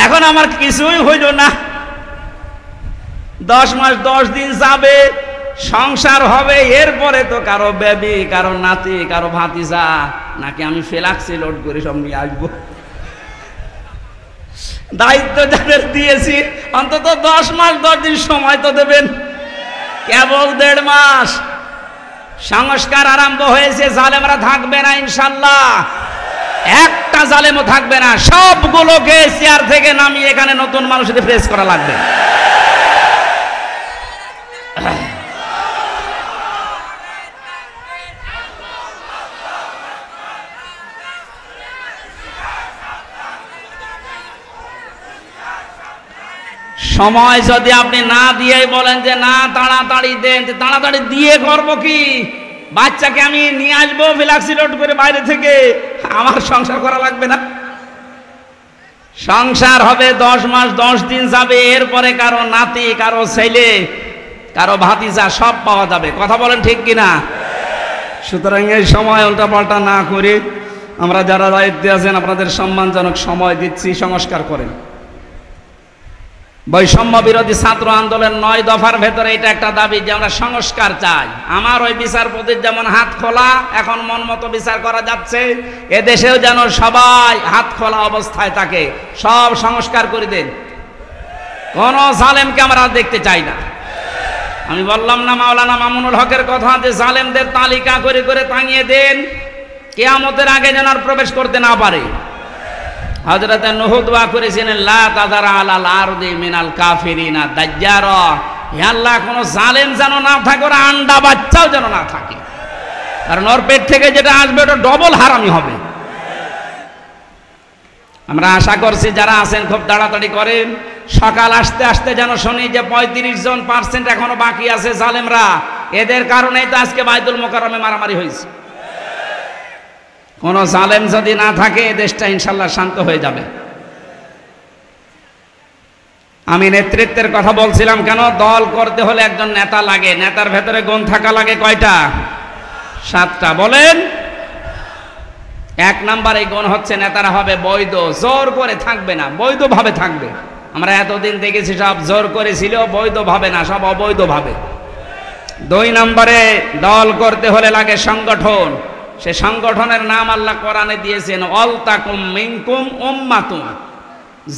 এখন আমার কিছুই হইল না। 10 মাস 10 দিন যাবে, সংসার হবে, এরপরে তো কারো বেবি, কারো নাতি, কারো ভাতিজা, নাকি আমি ফ্লাক্সি লোড করে সব নিয়ে আসবো। দায়িত্ব যাদের দিয়েছি অন্তত 10 মাস 10 দিন সময় তো দেবেন, কেবল 1.5 মাস। সংস্কার আরম্ভ হয়েছে, জালেমরা থাকবে না ইনশাল্লাহ, একটা জালেমও থাকবে না, সবগুলোকে চেয়ার থেকে নামিয়ে এখানে নতুন মানুষদের ফ্রেশ করা লাগবে। সময় যদি আপনি না দিয়েই বলেন যে না তাড়াতাড়ি দেন, তাড়াতাড়ি দিয়ে করবো কি? বাচ্চাকে আমি নিয়ে আসবো ফ্লাক্সি লোড করে বাইরে থেকে, আমার সংসার করা লাগবে না? সংসার হবে 10 মাস 10 দিন যাবে, এরপরে কারো নাতি, কারো ছেলে, কারো ভাতিজা সব পাওয়া যাবে। কথা বলেন ঠিক কিনা? সুতরাং এই সময় উল্টাপাল্টা না করে আমরা যারা দায়িত্বে আছেন আপনাদের সম্মানজনক সময় দিচ্ছি, সংস্কার করেন। বৈষম্য বিরোধী ছাত্র আন্দোলন 9 দফার ভেতরে এটা একটা দাবি যে আমরা সংস্কার চাই। আমার ওই বিচারপতির যেমন হাত খোলা, এখন মন মতো বিচার করা যাচ্ছে, এদেশেও যেন সবাই হাত খোলা অবস্থায় থাকে, সব সংস্কার করে দেন। কোন জালেমকে আমরা দেখতে চাই না। আমি বললাম না মাওলানা মামুনুল হকের কথা, যে জালেমদের তালিকা করে করে টাঙিয়ে দেন, কিয়ামতের আগে যেন আর প্রবেশ করতে না পারে। হযরত নূহ দোয়া করেছিলেন, লা তাযারা আলাল আরদি মিনাল কাফিরিনা দাজ্জারা, হে আল্লাহ কোন জালেম যেন না থাকে, ওর আন্ডা বাচ্চাও যেন না থাকে, কারণ ওর পেট থেকে যেটা আসবে ওটা ডবল হারামি হবে। আমরা আশা করছি যারা আছেন খুব তাড়াতাড়ি করেন, সকাল আসতে আসতে যেন শুনি যে 35% এখনো বাকি আছে জালেমরা, এদের কারণেই তো আজকে বাইতুল মোকাররমে মারামারি হয়েছে। কোন জালেম যদি না থাকে দেশটা ইনশাল্লাহ শান্ত হয়ে যাবে। আমি নেতৃত্বের কথা বলছিলাম কেন? দল করতে হলে একজন নেতা লাগে, নেতার ভেতরে গুণ থাকা লাগে কয়টা? 7টা। বলেন। 1 নম্বরে গুণ হচ্ছে নেতারা হবে বৈধ, জোর করে থাকবে না, বৈধভাবে থাকবে। আমরা এতদিন দেখেছি সব জোর করে ছিল, বৈধভাবে না, সব অবৈধভাবে। 2 নম্বরে দল করতে হলে লাগে সংগঠন, সে সংগঠনের নাম আল্লাহ কোরআনে দিয়েছেন, ওয়ালতাকুম মিনকুম উম্মাতুন।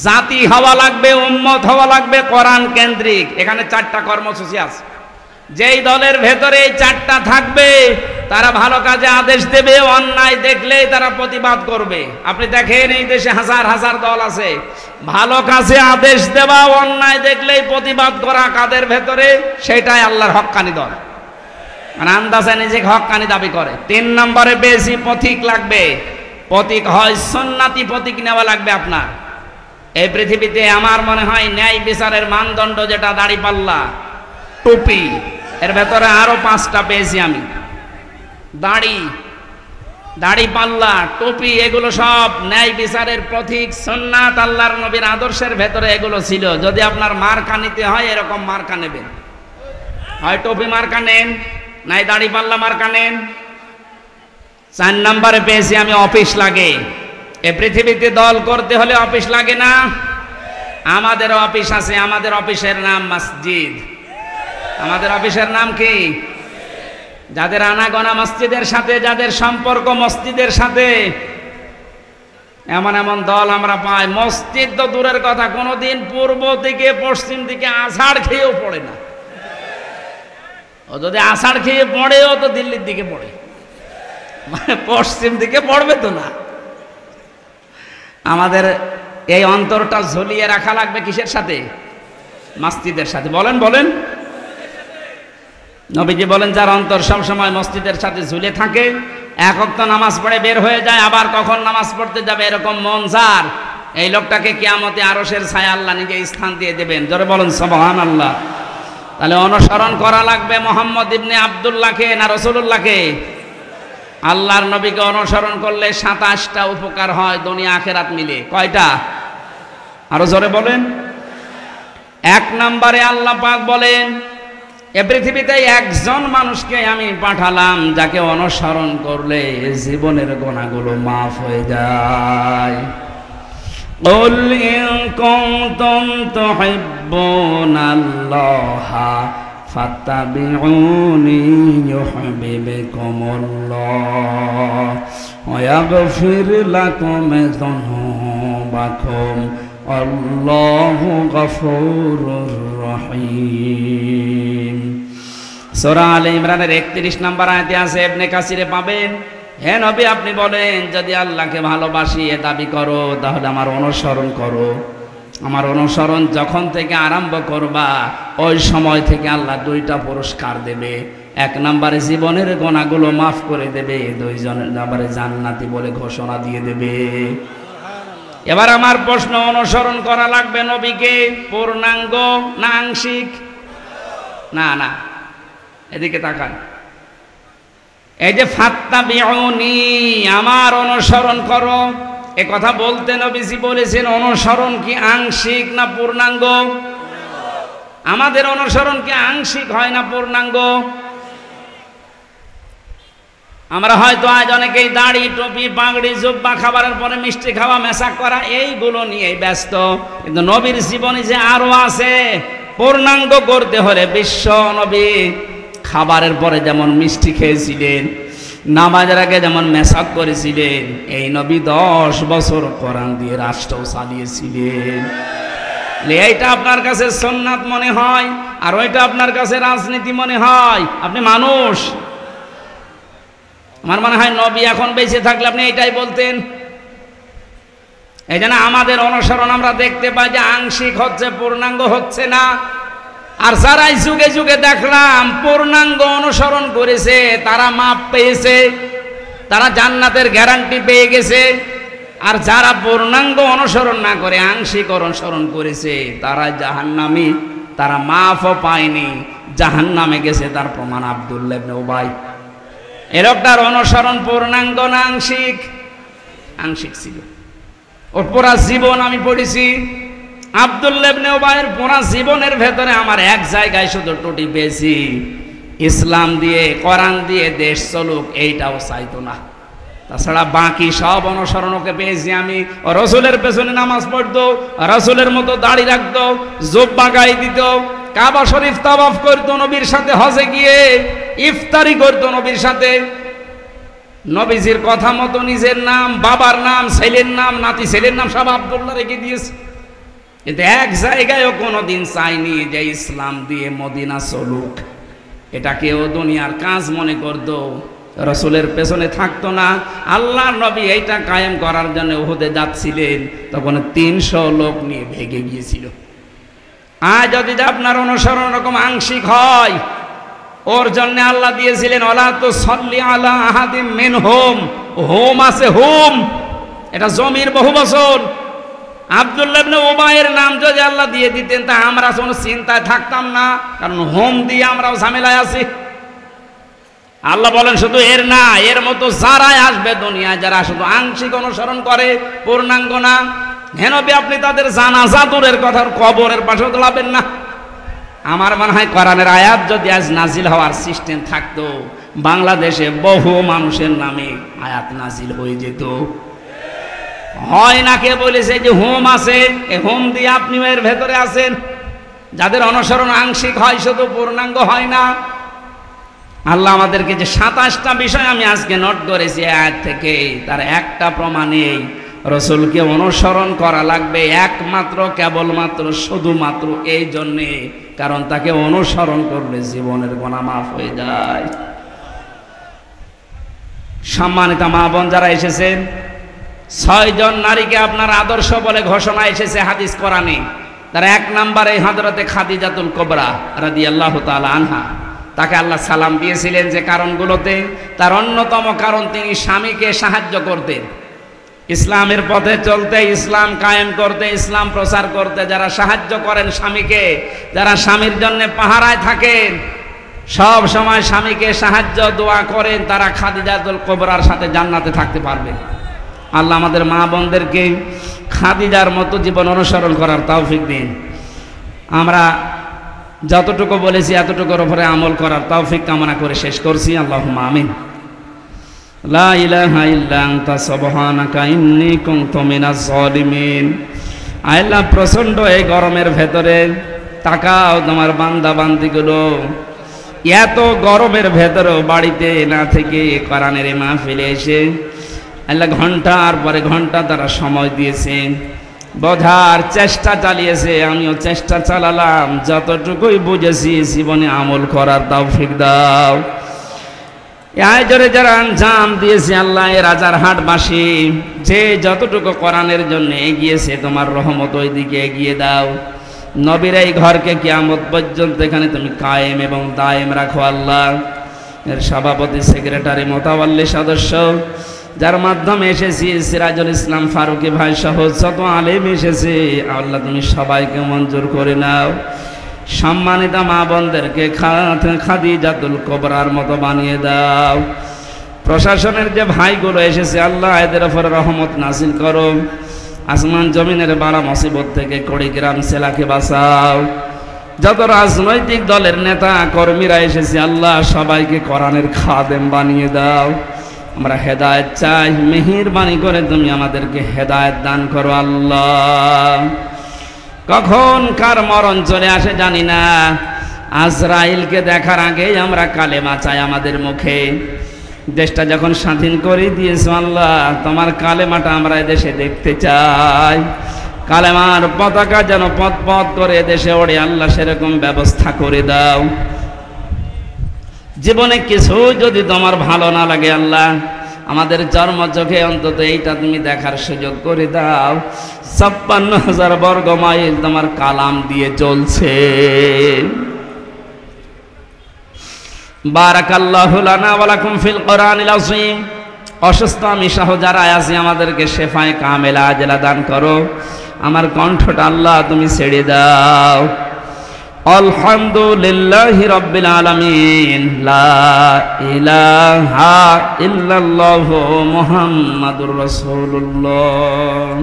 জাতি হওয়া লাগবে, উম্মত হওয়া লাগবে কোরআন কেন্দ্রিক। এখানে 4টা কর্মসূচি আছে, যেই দলের ভেতরে এই 4টা থাকবে তারা ভালো কাজে আদেশ দেবে, অন্যায় দেখলেই তারা প্রতিবাদ করবে। আপনি দেখেন এই দেশে হাজার হাজার দল আছে, ভালো কাজে আদেশ দেওয়া, অন্যায় দেখলেই প্রতিবাদ করা কাদের ভেতরে? সেটাই আল্লাহর হক্কানি দল, মানে আন্দাজে নিজেকে হক্কানি দাবি করে। 3 নম্বরে বেশি পথিক লাগবে, পথিক হয় সুন্নাতি পথিক নেওয়া লাগবে আপনার। এই পৃথিবীতে আমার মনে হয় ন্যায় বিচারের মানদণ্ড যেটা দাড়িপাল্লা, টুপি, এর ভেতরে আরো 5টা পেয়েছি আমি। দাড়িপাল্লা, টুপি, এগুলো সব ন্যায় বিচারের পথিক, সুন্নাত, আল্লাহর নবীর আদর্শের ভেতরে এগুলো ছিল। যদি আপনার মার্কা নিতে হয় এরকম মার্কা নেবেন, হয় টুপি মার্কা নেন, নাই দাড়িপাল্লা মার্কা নেন। 4 নম্বরে পেয়েছি আমি অফিস লাগে। এ পৃথিবীতে দল করতে হলে অফিস লাগে না? আমাদের অফিস আছে, আমাদের অফিসের নাম মসজিদ। আমাদের অফিসের নাম কি? যাদের আনাগোনা মসজিদের সাথে, যাদের সম্পর্ক মসজিদের সাথে, এমন এমন দল আমরা পাই, মসজিদ তো দূরের কথা, কোনোদিন পূর্ব দিকে পশ্চিম দিকে আষাঢ় খেয়েও পড়ে না। ও যদি আষাঢ় খেয়ে পড়েও তো দিল্লির দিকে পড়ে, মানে পশ্চিম দিকে পড়বে তো না। আমাদের এই অন্তরটা ঝুলিয়ে রাখা লাগবে কিসের সাথে? মসজিদের সাথে। বলেন বলেন। নবীজি বলেন যার অন্তর সবসময় মসজিদের সাথে ঝুলে থাকে, 1 ওয়াক্ত নামাজ পড়ে বের হয়ে যায়, আবার কখন নামাজ পড়তে যাবে এরকম মন যার, এই লোকটাকে কিয়ামতে আরশের ছায়া আল্লাহ নিজে স্থান দিয়ে দেবেন। জোরে বলেন সুবহানাল্লাহ। তাহলে অনুসরণ করা লাগবে মুহাম্মদ ইবনে আব্দুল্লাহকে না রাসূলুল্লাহকে? আল্লাহর নবীকে অনুসরণ করলে 27টা উপকার হয় দুনিয়া আখেরাত মিলে। কয়টা? আরো জোরে বলেন। 1 নম্বরে আল্লাহ পাক বলেন, এ পৃথিবীতে একজন মানুষকে আমি পাঠালাম যাকে অনুসরণ করলে জীবনের গুনাহগুলো মাফ হয়ে যায়। قل إن كنتم تحبون الله فاتبعوني يحببكم الله ويغفر لكم ذنوبكم والله غفور رحيم। সূরা আলে ইমরানের 31 নম্বর আয়াতে আছে, ইবনে কাসিরে পাবেন, হে নবী আপনি বলেন যদি আল্লাহকে ভালোবাসি এ দাবি করো তাহলে আমার অনুসরণ করো। আমার অনুসরণ যখন থেকে আরম্ভ করবা ওই সময় থেকে আল্লাহ দুইটা পুরস্কার দেবে। এক নম্বরে জীবনের গুনাহগুলো মাফ করে দেবে, দুই নম্বরে জান্নাতি বলে ঘোষণা দিয়ে দেবে। এবার আমার প্রশ্ন, অনুসরণ করা লাগবে নবীকে পূর্ণাঙ্গ না আংশিক? না না, এদিকে তাকান। এই যে ফাত্তাবিউনি, আমার অনুসরণ করো, এ কথা বলতে নবীজি বলেছেন অনুসরণ কি আংশিক না পূর্ণাঙ্গ? আমাদের অনুসরণ কি আংশিক হয় না পূর্ণাঙ্গ? আমরা হয়তো আজ অনেকেই দাড়ি টুপি পাগড়ি জুব্বা, খাবারের পরে মিষ্টি খাওয়া, মেশাক করা, এইগুলো নিয়ে ব্যস্ত, কিন্তু নবীর জীবনে যে আরো আছে পূর্ণাঙ্গ করতে হলে, বিশ্ব নবী খাবারের পরে যেমন মিষ্টি খেয়েছিলেন, নামাজের আগে যেমন মেশাক করেছিলেন, এই নবী 10 বছর কোরআন দিয়ে রাষ্ট্র চালিয়েছিলেন। এইটা আপনার কাছে সুন্নাত মনে হয় আর ওইটা আপনার কাছে রাজনীতি মনে হয়। আপনি মানুষ, আমার মনে হয় নবী এখন বেঁচে থাকলে আপনি এইটাই বলতেন। এই জন্য আমাদের অনুসরণ আমরা দেখতে পাই যে আংশিক হচ্ছে, পূর্ণাঙ্গ হচ্ছে না। আর যারাই যুগে যুগে দেখলাম পূর্ণাঙ্গ অনুসরণ করেছে তারা মাপ পেয়েছে, তারা জান্নাতের গ্যারান্টি পেয়ে গেছে। আর যারা পূর্ণাঙ্গ অনুসরণ না করে আংশিক অনুসরণ করেছে তারা জাহান্নামী, তারা মাফও পায়নি, জাহান্নামে গেছে। তার প্রমাণ আব্দুল্লাহ ইবনে উবাই। এ লোকটার অনুসরণ পূর্ণাঙ্গ না আংশিক? আংশিক ছিল। ওর পুরা জীবন আমি পড়েছি। আব্দুল্লাহ ইবনে উবাইয়ের পুরা জীবনের ভেতরে আমার এক জায়গায় শুধু টুটি পেয়েছি, ইসলাম দিয়ে কোরআন দিয়ে দেশ চলুক, এইটাও চাইতো না। তাছাড়া বাকি সব অনুসরণ ওকে পেয়েছি আমি। রসুলের পেছনে নামাজ পড়তো, রসুলের মতো দাড়ি রাখতো, জুব্বা গায়ে দিত, কাবা শরীফ তাওয়াফ করতো নবীর সাথে, হজে গিয়ে ইফতারি করতো নবীর সাথে, নবীজির কথা মতো নিজের নাম, বাবার নাম, ছেলের নাম, নাতি ছেলের নাম সব আব্দুল্লাহ রেখে দিয়েছে। কিন্তু এক জায়গায়ও কোনোদিন চাইনি যে ইসলাম দিয়ে মদিনা চলুক। এটাকেও দুনিয়ার কাজ মনে করতো, রসুলের পেছনে থাকতো না। আল্লাহ নবী এইটা কায়েম করার জন্য উহুদে যাচ্ছিলেন, তখন 300 লোক নিয়ে ভেগে গিয়েছিল। আজ যদি আপনার অনুসরণ রকম আংশিক হয়, ওর জন্য আল্লাহ দিয়েছিলেন ওয়ালা তুসাল্লি আলা আহাদিম মিনহুম, হোম আছে হোম, এটা জমির বহু বছর। আব্দুল্লাহ ইবনে উবাইয়ের নাম যদি আল্লাহ দিয়ে দিতেন তা আমরা কোনো চিন্তায় থাকতাম না, কারণ হোম দিয়ে আমরাও ঝামেলায় আছি। আল্লাহ বলেন শুধু এর না, এর মতো যারাই আসবে দুনিয়ায়, যারা শুধু আংশিক অনুসরণ করে পূর্ণাঙ্গ না, হেনবি আপনি তাদের জানাজা দূরের কথার কবরের পাশেও তোলাবেন না। আমার মনে হয় কোরআনের আয়াত যদি আজ নাজিল হওয়ার সিস্টেম থাকতো, বাংলাদেশে বহু মানুষের নামে আয়াত নাজিল হয়ে যেত। হয় না, কে বলেছে যে হোম আছে, এই হোম দিয়ে আপনি এর ভেতরে আছেন। যাদের অনুসরণ আংশিক হয়, শুধু পূর্ণাঙ্গ হয় না। আল্লাহ আমাদেরকে যে 27টা বিষয় আমি আজকে নোট করেছি আয়াত থেকে, তার একটা প্রমাণেই রসুলকে অনুসরণ করা লাগবে একমাত্র, কেবলমাত্র, শুধুমাত্র এই জন্যে, কারণ তাকে অনুসরণ করলে জীবনের গুনাহ মাফ হয়ে যায়। সম্মানিত মা বোন যারা এসেছেন, 6 জন নারীকে আপনার আদর্শ বলে ঘোষণা এসেছে হাদিস কোরআনে। তার 1 নম্বরে হযরতে খাদিজাতুল কুবরা রাদিয়াল্লাহু তাআলা আনহা। তাকে আল্লাহ সালাম দিয়েছিলেন যে কারণগুলোতে, তার অন্যতম কারণ তিনি স্বামীকে সাহায্য করতেন। ইসলামের পথে চলতে, ইসলাম কায়েম করতে, ইসলাম প্রচার করতে যারা সাহায্য করেন স্বামীকে, যারা স্বামীর জন্য পাহারায় থাকেন, সব সময় স্বামীকে সাহায্য দোয়া করেন, তারা খাদিজাতুল কুবরার সাথে জান্নাতে থাকতে পারবে। আল্লাহ আমাদের মা বোনদেরকে খাদিজার মতো জীবন অনুসরণ করার তৌফিক দিন। আমরা যতটুকু বলেছি এতটুকুর উপরে আমল করার তৌফিক কামনা করে শেষ করছি। আল্লাহুম্মা আমিন। লা ইলাহা ইল্লা আনতা সুবহানাকা ইন্নী কুনতু মিনাজ জালিমিন। আল্লাহ প্রচণ্ড এই গরমের ভেতরে তাকাও তোমার বান্দা বান্দিগুলো, এত গরমের ভেতরেও বাড়িতে না থেকে কোরআনের মাহফিলে এসে আল্লাহ ঘন্টার পরে ঘন্টা তারা সময় দিয়েছে, বোঝার চেষ্টা চালিয়েছে। আমিও চেষ্টা চালালাম, যতটুকুই বুঝেছি জীবনে আমল করার তৌফিক দাও। আয়োজনে যারা আঞ্জাম দিয়েছে আল্লাহ এর রাজারহাটবাসী, যে যতটুকু কোরআনের জন্য এগিয়েছে তোমার রহমত ওই দিকে এগিয়ে দাও। নবীর এই ঘরকে কিয়ামত পর্যন্ত এখানে তুমি কায়েম এবং দায়েম রাখো আল্লাহ। এর সভাপতি, সেক্রেটারি, মোতাওয়াল্লি সদস্য, যার মাধ্যমে এসেছি সিরাজুল ইসলাম ফারুকি ভাই সহ যত আলেম এসেছে আল্লাহ তুমি সবাইকে মঞ্জুর করে নাও। সম্মানিত মা বোনদেরকে খাদিজাতুল কুবরার মতো বানিয়ে দাও। প্রশাসনের যে ভাইগুলো এসেছে আল্লাহ এদের উপর রহমত নাজিল করো। আসমান জমিনের বালা মুসিবত থেকে কুড়িগ্রাম জেলাকে বাঁচাও। যত রাজনৈতিক দলের নেতা কর্মীরা এসেছে আল্লাহ সবাইকে কোরআনের খাদেম বানিয়ে দাও। আমরা হেদায়েত চাই, মেহেরবানি করে তুমি আমাদেরকে হেদায়েত দান করো আল্লাহ। কখন কার মরণ চলে আসে জানি না, আজরাইলকে দেখার আগেই আমরা কালেমা চাই আমাদের মুখে। দেশটা যখন স্বাধীন করে দিয়েছো আল্লাহ, তোমার কালেমাটা আমরা এদেশে দেখতে চাই। কালেমার পতাকা যেন পথ পথ করে দেশে ওড়ে আল্লাহ, সেরকম ব্যবস্থা করে দাও। জীবনে কিছু যদি তোমার ভালো না লাগে আল্লাহ, আমাদের জন্ম চোখে অন্তত এইটা তুমি দেখার সুযোগ করে দাও। ৫৬,০০০ বর্গ মাইল তোমার কালাম দিয়ে চলছে। বারাকাল্লাহু লানা ওয়া লাকুম ফিল কোরআনিল আযীম। অসুস্থ আমি সহ যারা আছি আমাদেরকে শেফায়ে কামেলা আজেলা দান করো। আমার কণ্ঠটা আল্লাহ তুমি ছেড়ে দাও। আলহামদুলিল্লাহি রাব্বিল আলামিন। লা ইলাহা ইল্লাল্লাহু মুহাম্মাদুর রাসূলুল্লাহ।